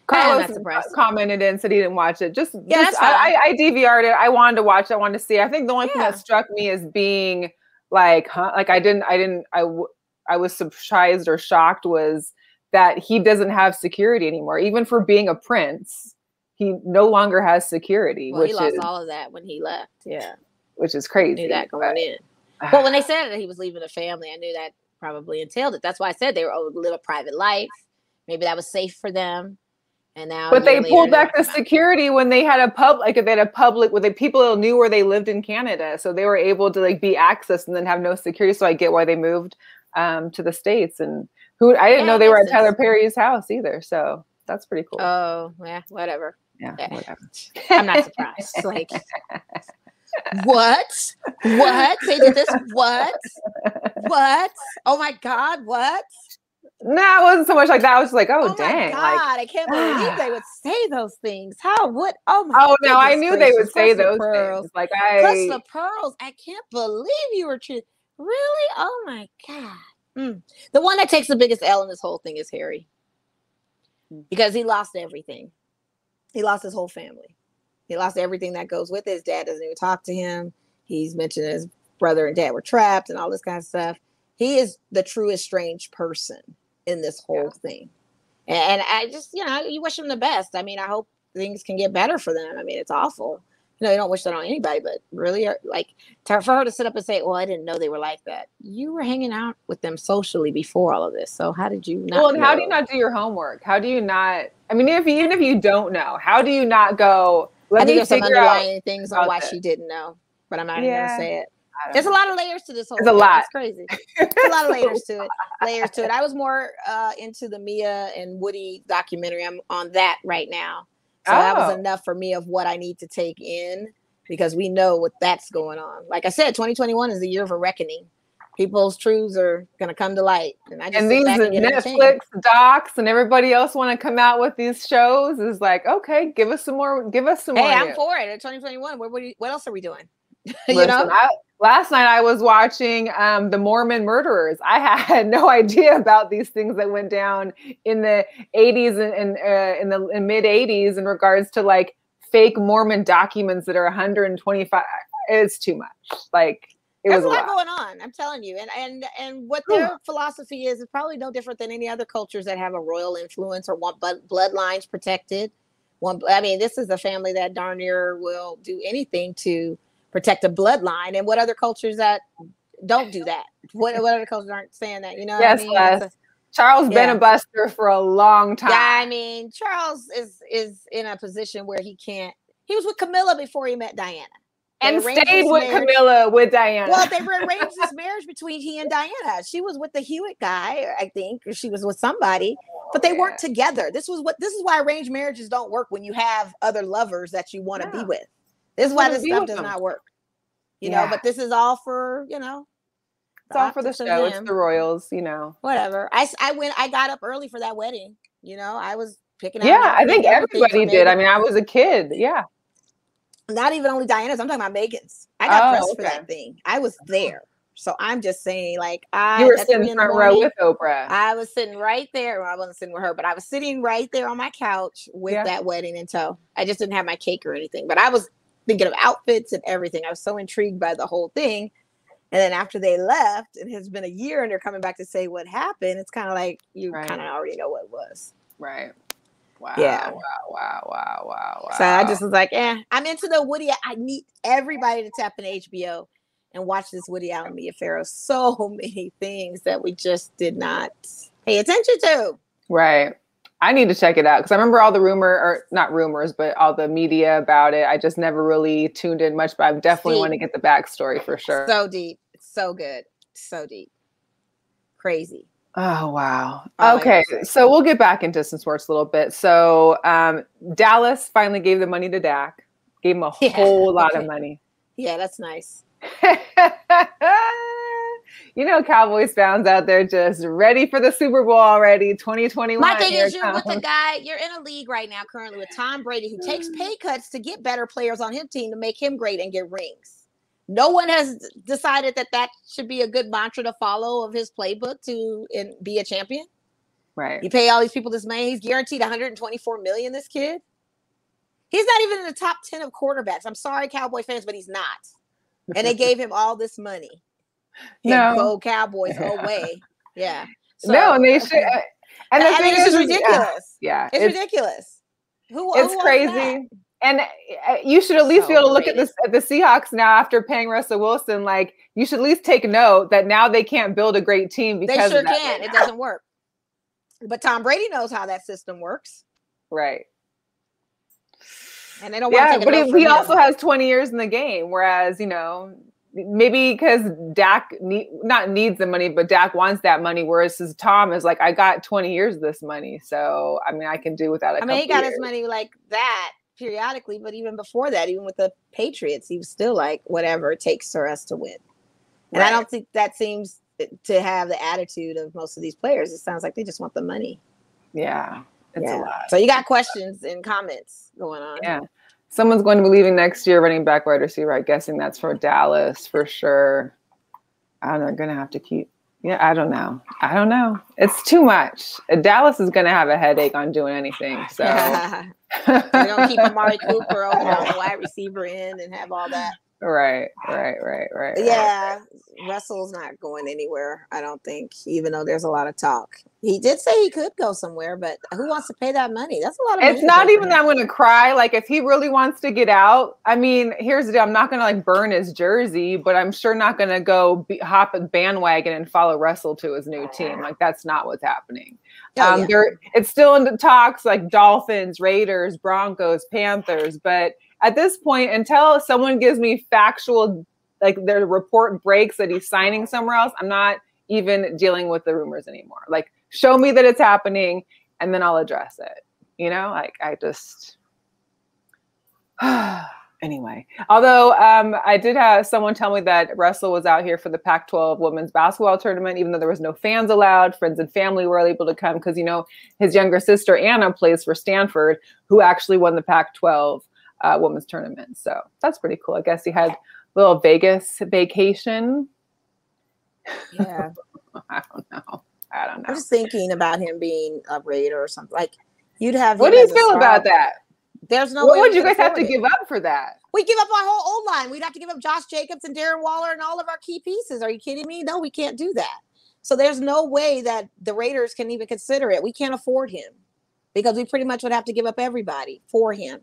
Carlos commented and said he didn't watch it. I DVR'd it. I wanted to watch it. I wanted to see. I think the only thing that struck me as being like, like I was surprised or shocked was that he doesn't have security anymore. Even for being a prince, he no longer has security. Well, he lost all of that when he left. Yeah, which is crazy. I knew that going in. Well, when they said that he was leaving the family, I knew that probably entailed it. That's why I said they were able to live a private life. Maybe that was safe for them. And now, but they pulled back the security when they had a public, where the people knew where they lived in Canada, so they were able to like be accessed and then have no security. So I get why they moved to the States. And I didn't know they were at Tyler Perry's house either. So that's pretty cool. Oh yeah, whatever. Yeah. Whatever. I'm not surprised. Like. What? They did this? What? Oh my God, what? No, it wasn't so much like that. I was like, oh dang. My God, I can't believe they would say those things. How would no, I knew they would say those things. Like plus the pearls. I can't believe you were treated. Really? Oh my God. The one that takes the biggest L in this whole thing is Harry. Because he lost everything. He lost his whole family. He lost everything that goes with it. His dad doesn't even talk to him. He's mentioned his brother and dad were trapped and all this kind of stuff. He is the true estranged person in this whole thing. And I just, you wish him the best. I mean, I hope things can get better for them. I mean, it's awful. You don't wish that on anybody, but really, like, for her to sit up and say, well, I didn't know they were like that. You were hanging out with them socially before all of this. So how did you not Well, and how do you not do your homework? How do you not, I mean, even if you don't know, how do you not go, I think there's some underlying things on why she didn't know, but I'm not even going to say it. There's a lot of layers to this whole thing. There's a lot. It's crazy. There's a lot of layers to it. I was more into the Mia and Woody documentary. I'm on that right now. So that was enough for me of what I need to take in because we know what that's going on. Like I said, 2021 is the year of a reckoning. People's truths are going to come to light. And these Netflix docs and everybody else want to come out with these shows is like, okay, give us some more. Hey, I'm for it. In 2021, what else are we doing? Last night I was watching the Mormon murderers. I had no idea about these things that went down in the 80s and in the mid 80s in regards to like fake Mormon documents that are 125. It's too much. Like there's a lot going on. I'm telling you, and what their philosophy is probably no different than any other cultures that have a royal influence or want bloodlines protected. I mean, this is a family that darn near will do anything to protect a bloodline. And what other cultures that don't do that. What other coaches aren't saying that? You know yes, what I mean? Charles been a buster for a long time. Yeah, I mean, Charles is in a position where he can't. He was with Camilla before he met Diana. And stayed with Camilla with Diana. Well, they rearranged this marriage between he and Diana. She was with the Hewitt guy, I think, or she was with somebody, but they weren't together. This is why arranged marriages don't work when you have other lovers that you want to be with. This is why this stuff does not work. You know, but this is all for, you know. It's all for the show. It's the royals, you know. Whatever. I got up early for that wedding. You know, I was picking out. Yeah, I think everybody did. I mean, I was a kid. Yeah. Not even only Diana's. I'm talking about Megan's. I got pressed for that thing. I was there. So I'm just saying, like, you were sitting front row with Oprah. I was sitting right there. Well, I wasn't sitting with her, but I was sitting right there on my couch with that wedding in tow. I just didn't have my cake or anything, but I was thinking of outfits and everything. I was so intrigued by the whole thing. And then after they left, it has been a year and they're coming back to say what happened. It's kind of like you kind of already know what it was. Right. Wow. Yeah. Wow. So I just was like, I'm into the Woody. I need everybody to tap in HBO and watch this Woody Allen Mia Farrow. So many things that we just did not pay attention to. Right. I need to check it out because I remember all the not rumors, but all the media about it. I just never really tuned in much, but I definitely want to get the backstory for sure. So deep. It's so good. So deep. Crazy. Oh, wow. Okay. So we'll get back into some sports a little bit. So Dallas finally gave the money to Dak, gave him a whole lot of money. Yeah, that's nice. You know, Cowboys fans out there just ready for the Super Bowl already, 2021. My thing is, you're with a guy, you're in a league right now currently with Tom Brady, who takes pay cuts to get better players on his team to make him great and get rings. No one has decided that should be a good mantra to follow of his playbook to be a champion. Right. You pay all these people this money. He's guaranteed $124 million, this kid. He's not even in the top 10 of quarterbacks. I'm sorry, Cowboy fans, but he's not. And they gave him all this money. No. Go Cowboys away. Yeah. So, no, and they should. And the thing is ridiculous. Yeah. It's ridiculous. It's crazy. And you should at least be able to look at the Seahawks now after paying Russell Wilson. Like, you should at least take note that now they can't build a great team because they sure can. It doesn't work. But Tom Brady knows how that system works. Right. And they don't want to take but he also has 20 years in the game, whereas, you know, maybe because Dak not needs the money, but Dak wants that money, whereas Tom is like, I got 20 years of this money, so I mean, I can do without it. He got his money like that periodically, but even before that, even with the Patriots, he was still like, whatever it takes for us to win. And I don't think that seems to have the attitude of most of these players. It sounds like they just want the money. Yeah, it's a lot. So you got questions and comments going on. Yeah. Someone's going to be leaving next year, running back, wide receiver. I'm guessing that's for Dallas for sure. I don't know. Going to have to keep. Yeah, I don't know. It's too much. Dallas is going to have a headache on doing anything. So we don't keep Amari Cooper over there on the wide receiver end and have all that. Right. Yeah, Russell's not going anywhere, I don't think, even though there's a lot of talk. He did say he could go somewhere, but who wants to pay that money? That's a lot of money. It's not even that I'm going to cry. Like, if he really wants to get out, I mean, here's the deal. I'm not going to like burn his jersey, but I'm sure not going to go hop a bandwagon and follow Russell to his new team. Like, that's not what's happening. It's still in the talks, like Dolphins, Raiders, Broncos, Panthers, but at this point, until someone gives me factual, like their report breaks that he's signing somewhere else, I'm not even dealing with the rumors anymore. Like, show me that it's happening and then I'll address it. You know, like I just, anyway. Although I did have someone tell me that Russell was out here for the Pac-12 women's basketball tournament, even though there was no fans allowed. Friends and family were able to come because, you know, his younger sister, Anna, plays for Stanford, who actually won the Pac-12 women's tournament. So that's pretty cool. I guess he had a little Vegas vacation. Yeah. I don't know. I'm just thinking about him being a Raider or something. Like, you'd have. What do you feel about that? There's no. What would you guys have to give up for that? We give up our whole old line. We'd have to give up Josh Jacobs and Darren Waller and all of our key pieces. Are you kidding me? No, we can't do that. So there's no way that the Raiders can even consider it. We can't afford him because we pretty much would have to give up everybody for him.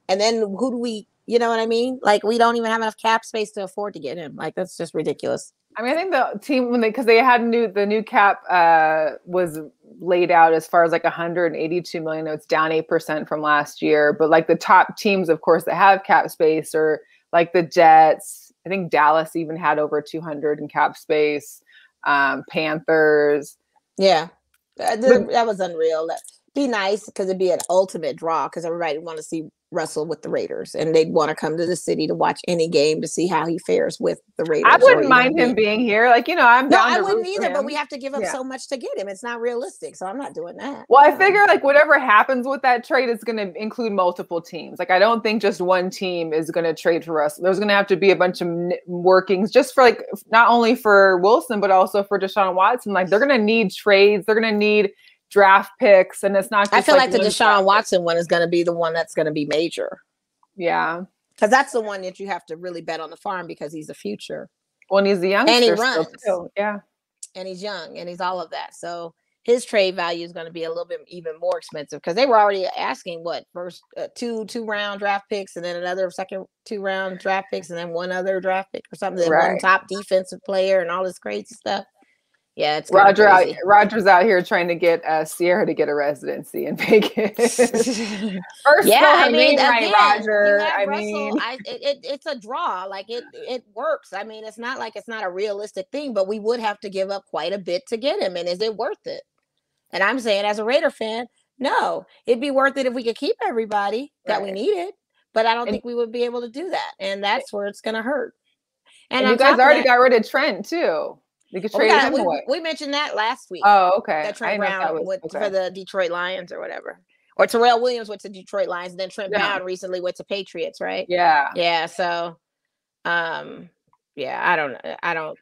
And then who do we, you know what I mean? Like, we don't even have enough cap space to afford to get him. Like, that's just ridiculous. I mean, I think the team because they had the new cap was laid out as far as like 182 million. It's down 8% from last year, but like the top teams, of course, that have cap space are like the Jets. I think Dallas even had over 200 in cap space. Panthers. Yeah, that was unreal. That'd be nice because it'd be an ultimate draw because everybody would want to see Russell with the Raiders, and they'd want to come to the city to watch any game to see how he fares with the Raiders. I wouldn't mind him being here. Like, I'm down I wouldn't either, but we have to give up so much to get him. It's not realistic, so I'm not doing that. Well, I figure like whatever happens with that trade is going to include multiple teams. Like, I don't think just one team is going to trade for Russell. There's going to have to be a bunch of workings just for like not only for Wilson but also for Deshaun Watson. Like, they're going to need trades. They're going to need draft picks, and it's not just I feel like the Deshaun Watson one is going to be the one that's going to be major. Yeah, because that's the one that you have to really bet on the farm because he's the future. Well, and he's the youngster, and he runs too. Yeah, and he's young and he's all of that. So his trade value is going to be a little bit even more expensive because they were already asking first two round draft picks and then another second 2 round draft picks and then one other draft pick or something. Then one top defensive player and all this crazy stuff. Yeah, it's Roger's out here trying to get Sierra to get a residency in Vegas. I mean, Roger. It's a draw. Like it works. I mean, it's not like it's not a realistic thing, but we would have to give up quite a bit to get him. And is it worth it? And I'm saying, as a Raider fan, no, it'd be worth it if we could keep everybody that we needed. But I don't think we would be able to do that, and that's where it's going to hurt. And you guys already got rid of Trent too. We could trade him away. We mentioned that last week. Oh, okay. That Trent Brown for the Detroit Lions or whatever. Or Terrell Williams went to Detroit Lions, and then Trent Brown recently went to Patriots, right? Yeah. Yeah. So, I don't.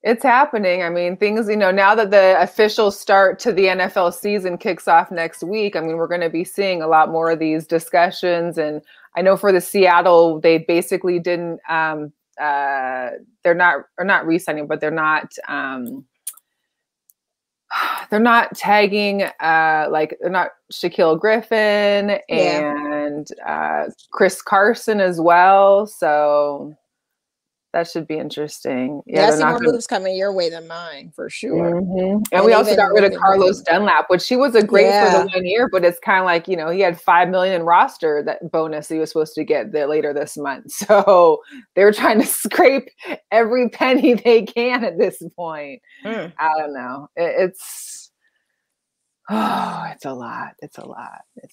It's happening. I mean, things, now that the official start to the NFL season kicks off next week, I mean, we're going to be seeing a lot more of these discussions. And I know for the Seattle, they basically didn't, they're not re-signing, but they're not tagging they're not Shaquille Griffin and Chris Carson as well. So that should be interesting. Yeah, I see more moves coming your way than mine for sure. Mm-hmm. And we also got rid of Carlos Dunlap, which he was a great for the 1 year, but it's kind of like, he had $5 million in roster that bonus he was supposed to get later this month. So they were trying to scrape every penny they can at this point. I don't know. It's a lot. It's a lot. Yeah,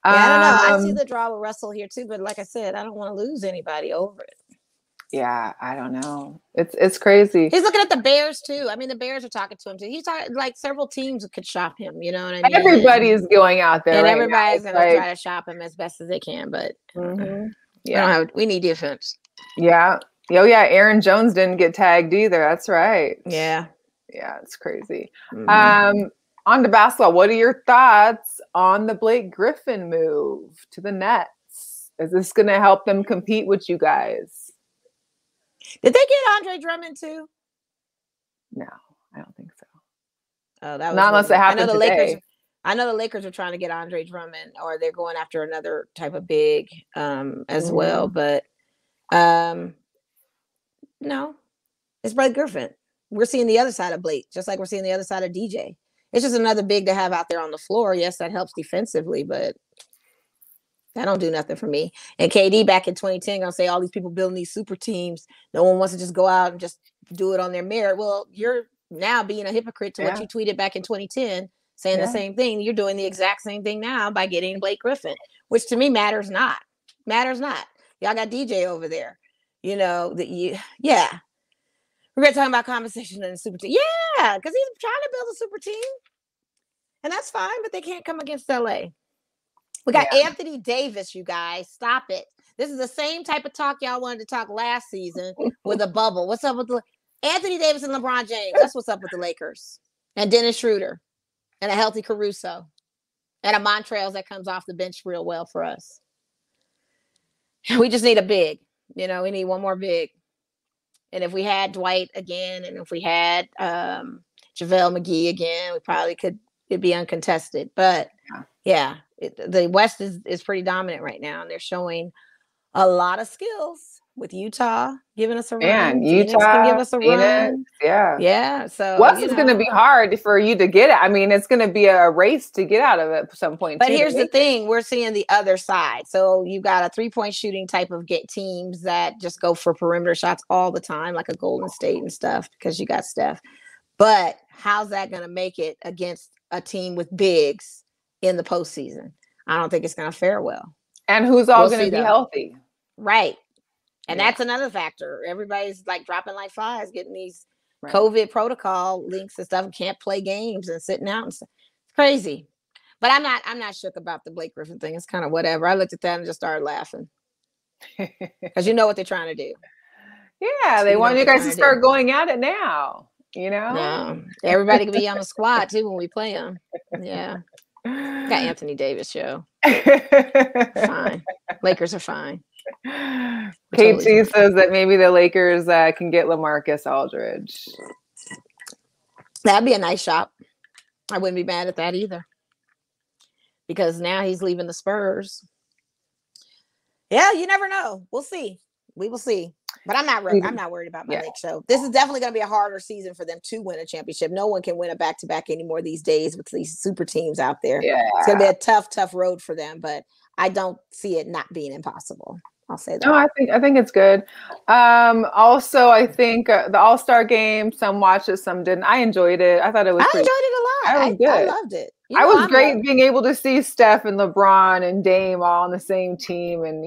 I don't know. I see the draw with Russell here too, but like I said, I don't want to lose anybody over it. Yeah, I don't know. It's crazy. He's looking at the Bears too. I mean, the Bears are talking to him too. He's talking like several teams could shop him. You know what I mean? Everybody's going out there, and everybody's going to try to shop him as best as they can. But we need defense. Yeah. Oh yeah. Aaron Jones didn't get tagged either. That's right. Yeah. Yeah, it's crazy. On to basketball. What are your thoughts on the Blake Griffin move to the Nets? Is this going to help them compete with you guys? Did they get Andre Drummond too? No, I don't think so. Oh, that was not unless it happened today. I know the Lakers are trying to get Andre Drummond, or they're going after another type of big as well. But no, it's Blake Griffin. We're seeing the other side of Blake, just like we're seeing the other side of DJ. It's just another big to have out there on the floor. Yes, that helps defensively, but that don't do nothing for me. And KD back in 2010 gonna say all these people building these super teams. No one wants to just go out and just do it on their merit. Well, you're now being a hypocrite to what you tweeted back in 2010, saying the same thing. You're doing the exact same thing now by getting Blake Griffin, which to me matters not. Y'all got DJ over there. We're gonna talk about compensation in the super team. Yeah, because he's trying to build a super team. And that's fine, but they can't come against LA. We got Anthony Davis, you guys. Stop it. This is the same type of talk y'all wanted to talk last season with a bubble. What's up with Anthony Davis and LeBron James? That's what's up with the Lakers. And Dennis Schroeder. And a healthy Caruso. And a Montrezl that comes off the bench real well for us. We just need a big. We need one more big. And if we had Dwight again, and if we had JaVale McGee again, we probably could. It'd be uncontested. But the West is pretty dominant right now, and they're showing a lot of skills. with Utah giving us a Man, run. Phoenix can give us a run. Yeah. Yeah. So West is going to be hard for you to get it. I mean, it's going to be a race to get out of it at some point. But here's the thing. We're seeing the other side. So you got a 3-point shooting type of teams that just go for perimeter shots all the time, like a Golden State and stuff, because you got Steph. But how's that going to make it against a team with bigs in the postseason? I don't think it's going to fare well. And who's all going to be healthy? Right. And that's another factor. Everybody's like dropping like flies, getting these COVID protocol links and stuff, and can't play games and sitting out and stuff. It's crazy. But I'm not shook about the Blake Griffin thing. It's kind of whatever. I looked at that and just started laughing. Because you know what they're trying to do. Yeah, they want you guys to start going at it now. You know? No. Everybody can be on the squad too when we play them. Yeah. Got Anthony Davis show. Fine. Lakers are fine. KT says that maybe the Lakers can get LaMarcus Aldridge. That'd be a nice shot. I wouldn't be mad at that either. Because now he's leaving the Spurs. Yeah, you never know. We'll see. We will see. But I'm not worried about my Knicks show. This is definitely going to be a harder season for them to win a championship. No one can win a back-to-back anymore these days with these super teams out there. Yeah. It's going to be a tough road for them, but I don't see it not being impossible. I'll say that. No, I think it's good. Also, I think the All-Star game, some watched it, some didn't. I enjoyed it. I thought it was I enjoyed it a lot. I was good. I loved it. I was great being able to see Steph and LeBron and Dame all on the same team, and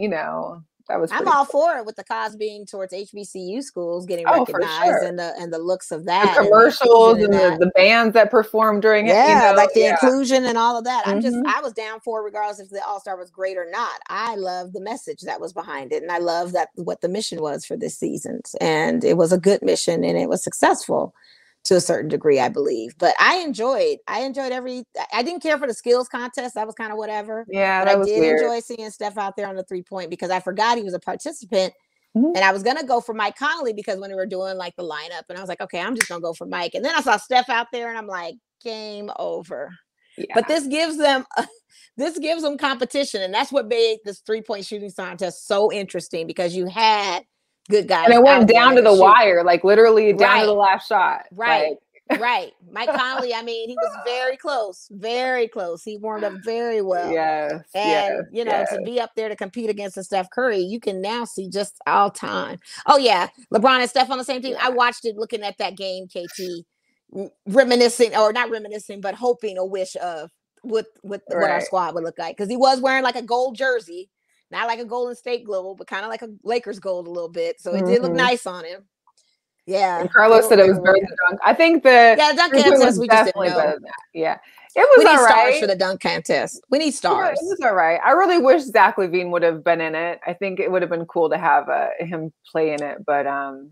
that was. I'm all for it with the cause being towards HBCU schools getting recognized and the looks of that, the commercials and the bands that performed during it. Like the inclusion and all of that. I was down for it regardless if the All-Star was great or not. I love the message that was behind it, and I love that what the mission was for this season, and it was a good mission and it was successful to a certain degree, I believe. But I enjoyed I didn't care for the skills contest. That was kind of whatever. Yeah, but I did enjoy seeing Steph out there on the 3-point because I forgot he was a participant. And I was going to go for Mike Conley because when we were doing like the lineup, and I was like, okay, I'm just going to go for Mike. And then I saw Steph out there and I'm like, game over. Yeah. But this gives them competition. And that's what made this 3-point shooting contest so interesting because you had good guys. And it went down to the wire, like literally down to the last shot. Right. Right. Mike Conley, I mean, he was very close. He warmed up very well. Yes. And, to be up there to compete against the Steph Curry, you can now see just all time. Oh, yeah. LeBron and Steph on the same team. I watched it looking at that game, KT, reminiscing, or not reminiscing, but hoping a wish of what our squad would look like. Because he was wearing like a gold jersey. Not like a Golden State gold, but kind of like a Lakers gold a little bit. So it did look nice on him. Yeah. And Carlos said it was better than dunk. I think the dunk contest, we just didn't know. Better than that. Yeah. It was all right. Stars for the dunk contest. We need stars. Yeah, it was all right. I really wish Zach LaVine would have been in it. I think it would have been cool to have him play in it. But,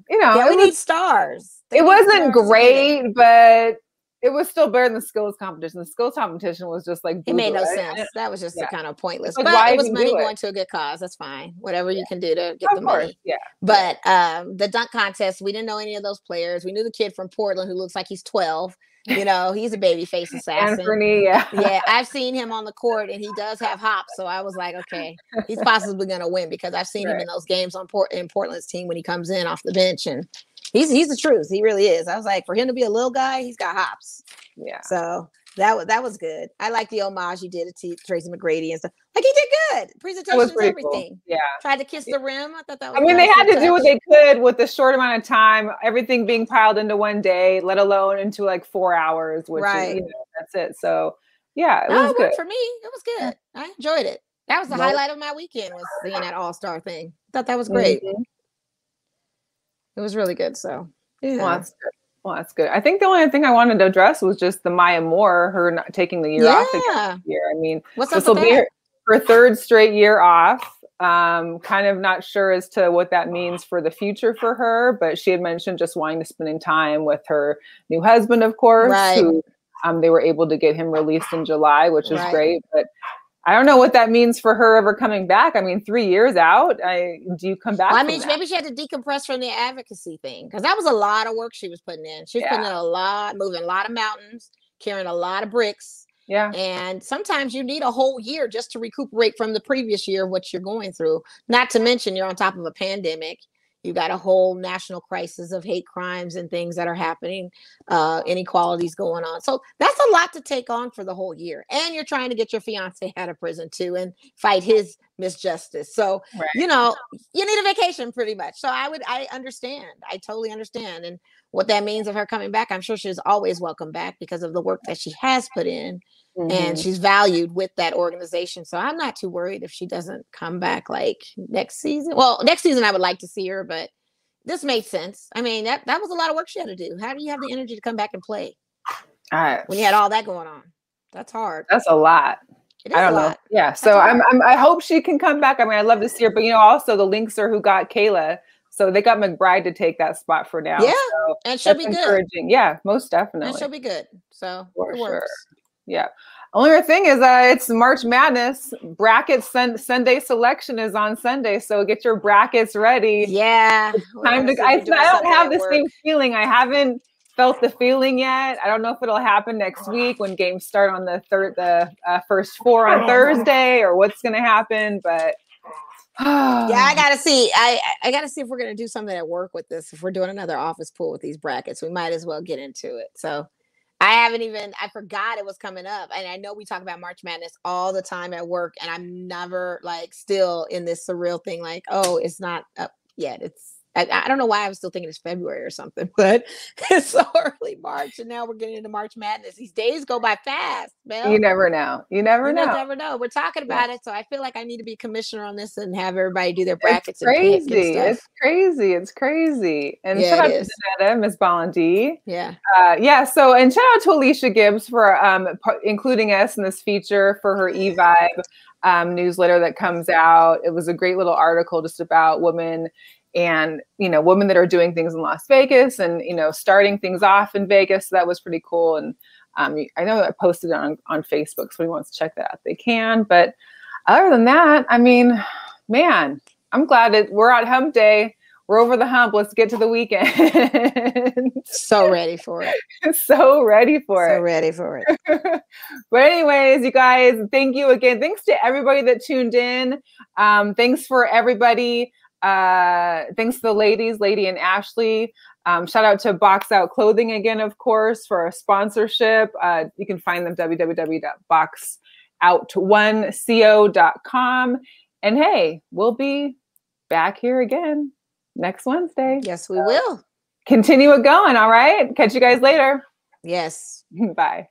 we need stars. It wasn't great, but it was still better than the skills competition. The skills competition was just like it made no sense. That was just kind of pointless. But it was money going to a good cause. That's fine. Whatever you can do to get the money. Yeah. But the dunk contest, we didn't know any of those players. We knew the kid from Portland who looks like he's 12. He's a baby face assassin. Anthony, yeah, I've seen him on the court and he does have hops. So I was like, okay, he's possibly going to win because I've seen him in those games in Portland's team when he comes in off the bench and. He's the truth. He really is. I was like, for him to be a little guy, he's got hops. Yeah. So that was good. I like the homage he did to Tracy McGrady and stuff. Like he did good. Presentations, everything. Cool. Yeah. Tried to kiss the rim. I thought that was. I mean, they had to do what they could with the short amount of time. Everything being piled into one day, let alone into like 4 hours, which is, that's it. So yeah, it was good for me. It was good. I enjoyed it. That was the highlight of my weekend was seeing that All-Star thing. I thought that was great. Mm-hmm. It was really good. So, yeah. Well, that's good. I think the only thing I wanted to address was just the Maya Moore, her not taking the year off again this year. I mean, this will be her third straight year off. Kind of not sure as to what that means for the future for her, but she had mentioned just wanting to spend time with her new husband, of course, who they were able to get him released in July, which is great. But I don't know what that means for her ever coming back. I mean, 3 years out, do you come back? Well, I mean, maybe she had to decompress from the advocacy thing because that was a lot of work she was putting in. She was putting in a lot, moving a lot of mountains, carrying a lot of bricks, Yeah. And sometimes you need a whole year just to recuperate from the previous year of what you're going through. Not to mention you're on top of a pandemic. You got a whole national crisis of hate crimes and things that are happening, inequalities going on. So that's a lot to take on for the whole year. And you're trying to get your fiance out of prison too and fight his misjustice. So, Right. you know, you need a vacation pretty much. So I understand. I totally understand. And what that means of her coming back, I'm sure she's always welcome back because of the work that she has put in. And she's valued with that organization. So I'm not too worried if she doesn't come back like next season. Well, next season I would like to see her, but this made sense. I mean, that was a lot of work she had to do. How do you have the energy to come back and play when you had all that going on? That's hard. That's a lot. It is a lot. Yeah. So I hope she can come back. I mean, I'd love to see her, but you know, also the Lynx are who got Kayla. So they got McBride to take that spot for now. Yeah. So and she'll be encouraging. Good. Yeah, most definitely. And she'll be good. So for it works. Sure. Yeah. Only other thing is it's March Madness. Brackets Sunday selection is on Sunday, so get your brackets ready. Yeah. Time to. I don't have the same feeling. I haven't felt the feeling yet. I don't know if it'll happen next week when games start on the first four on Thursday, or what's going to happen. But yeah, I gotta see. I gotta see if we're gonna do something at work with this. If we're doing another office pool with these brackets, we might as well get into it. So. I forgot it was coming up. And I know we talk about March Madness all the time at work. And I'm never like still in this surreal thing like, oh, it's not up yet. I don't know why I was still thinking it's February or something, but it's so early March. And now we're getting into March Madness. These days go by fast, Mel. You never know. You never know. We're talking about it. So I feel like I need to be commissioner on this and have everybody do their brackets. It's crazy. It's crazy. And shout out to Janetta, Miss Bollandy. Yeah. So, and shout out to Alicia Gibbs for including us in this feature for her eVibe newsletter that comes out. It was a great little article just about women and, you know, women that are doing things in Las Vegas and, you know, starting things off in Vegas. So that was pretty cool. And I know I posted it on Facebook. So if anyone wants to check that out, they can. But other than that, I mean, man, I'm glad that we're at hump day. We're over the hump. Let's get to the weekend. So ready for it. So ready for it. But anyways, you guys, thank you again. Thanks to everybody that tuned in. Thanks for everybody. Thanks to the ladies, Lady and Ashley. Shout out to Box Out Clothing again, of course, for a sponsorship. You can find them www.boxout1co.com. And hey, we'll be back here again next Wednesday. Yes, we will. Continue it going. All right. Catch you guys later. Yes. Bye.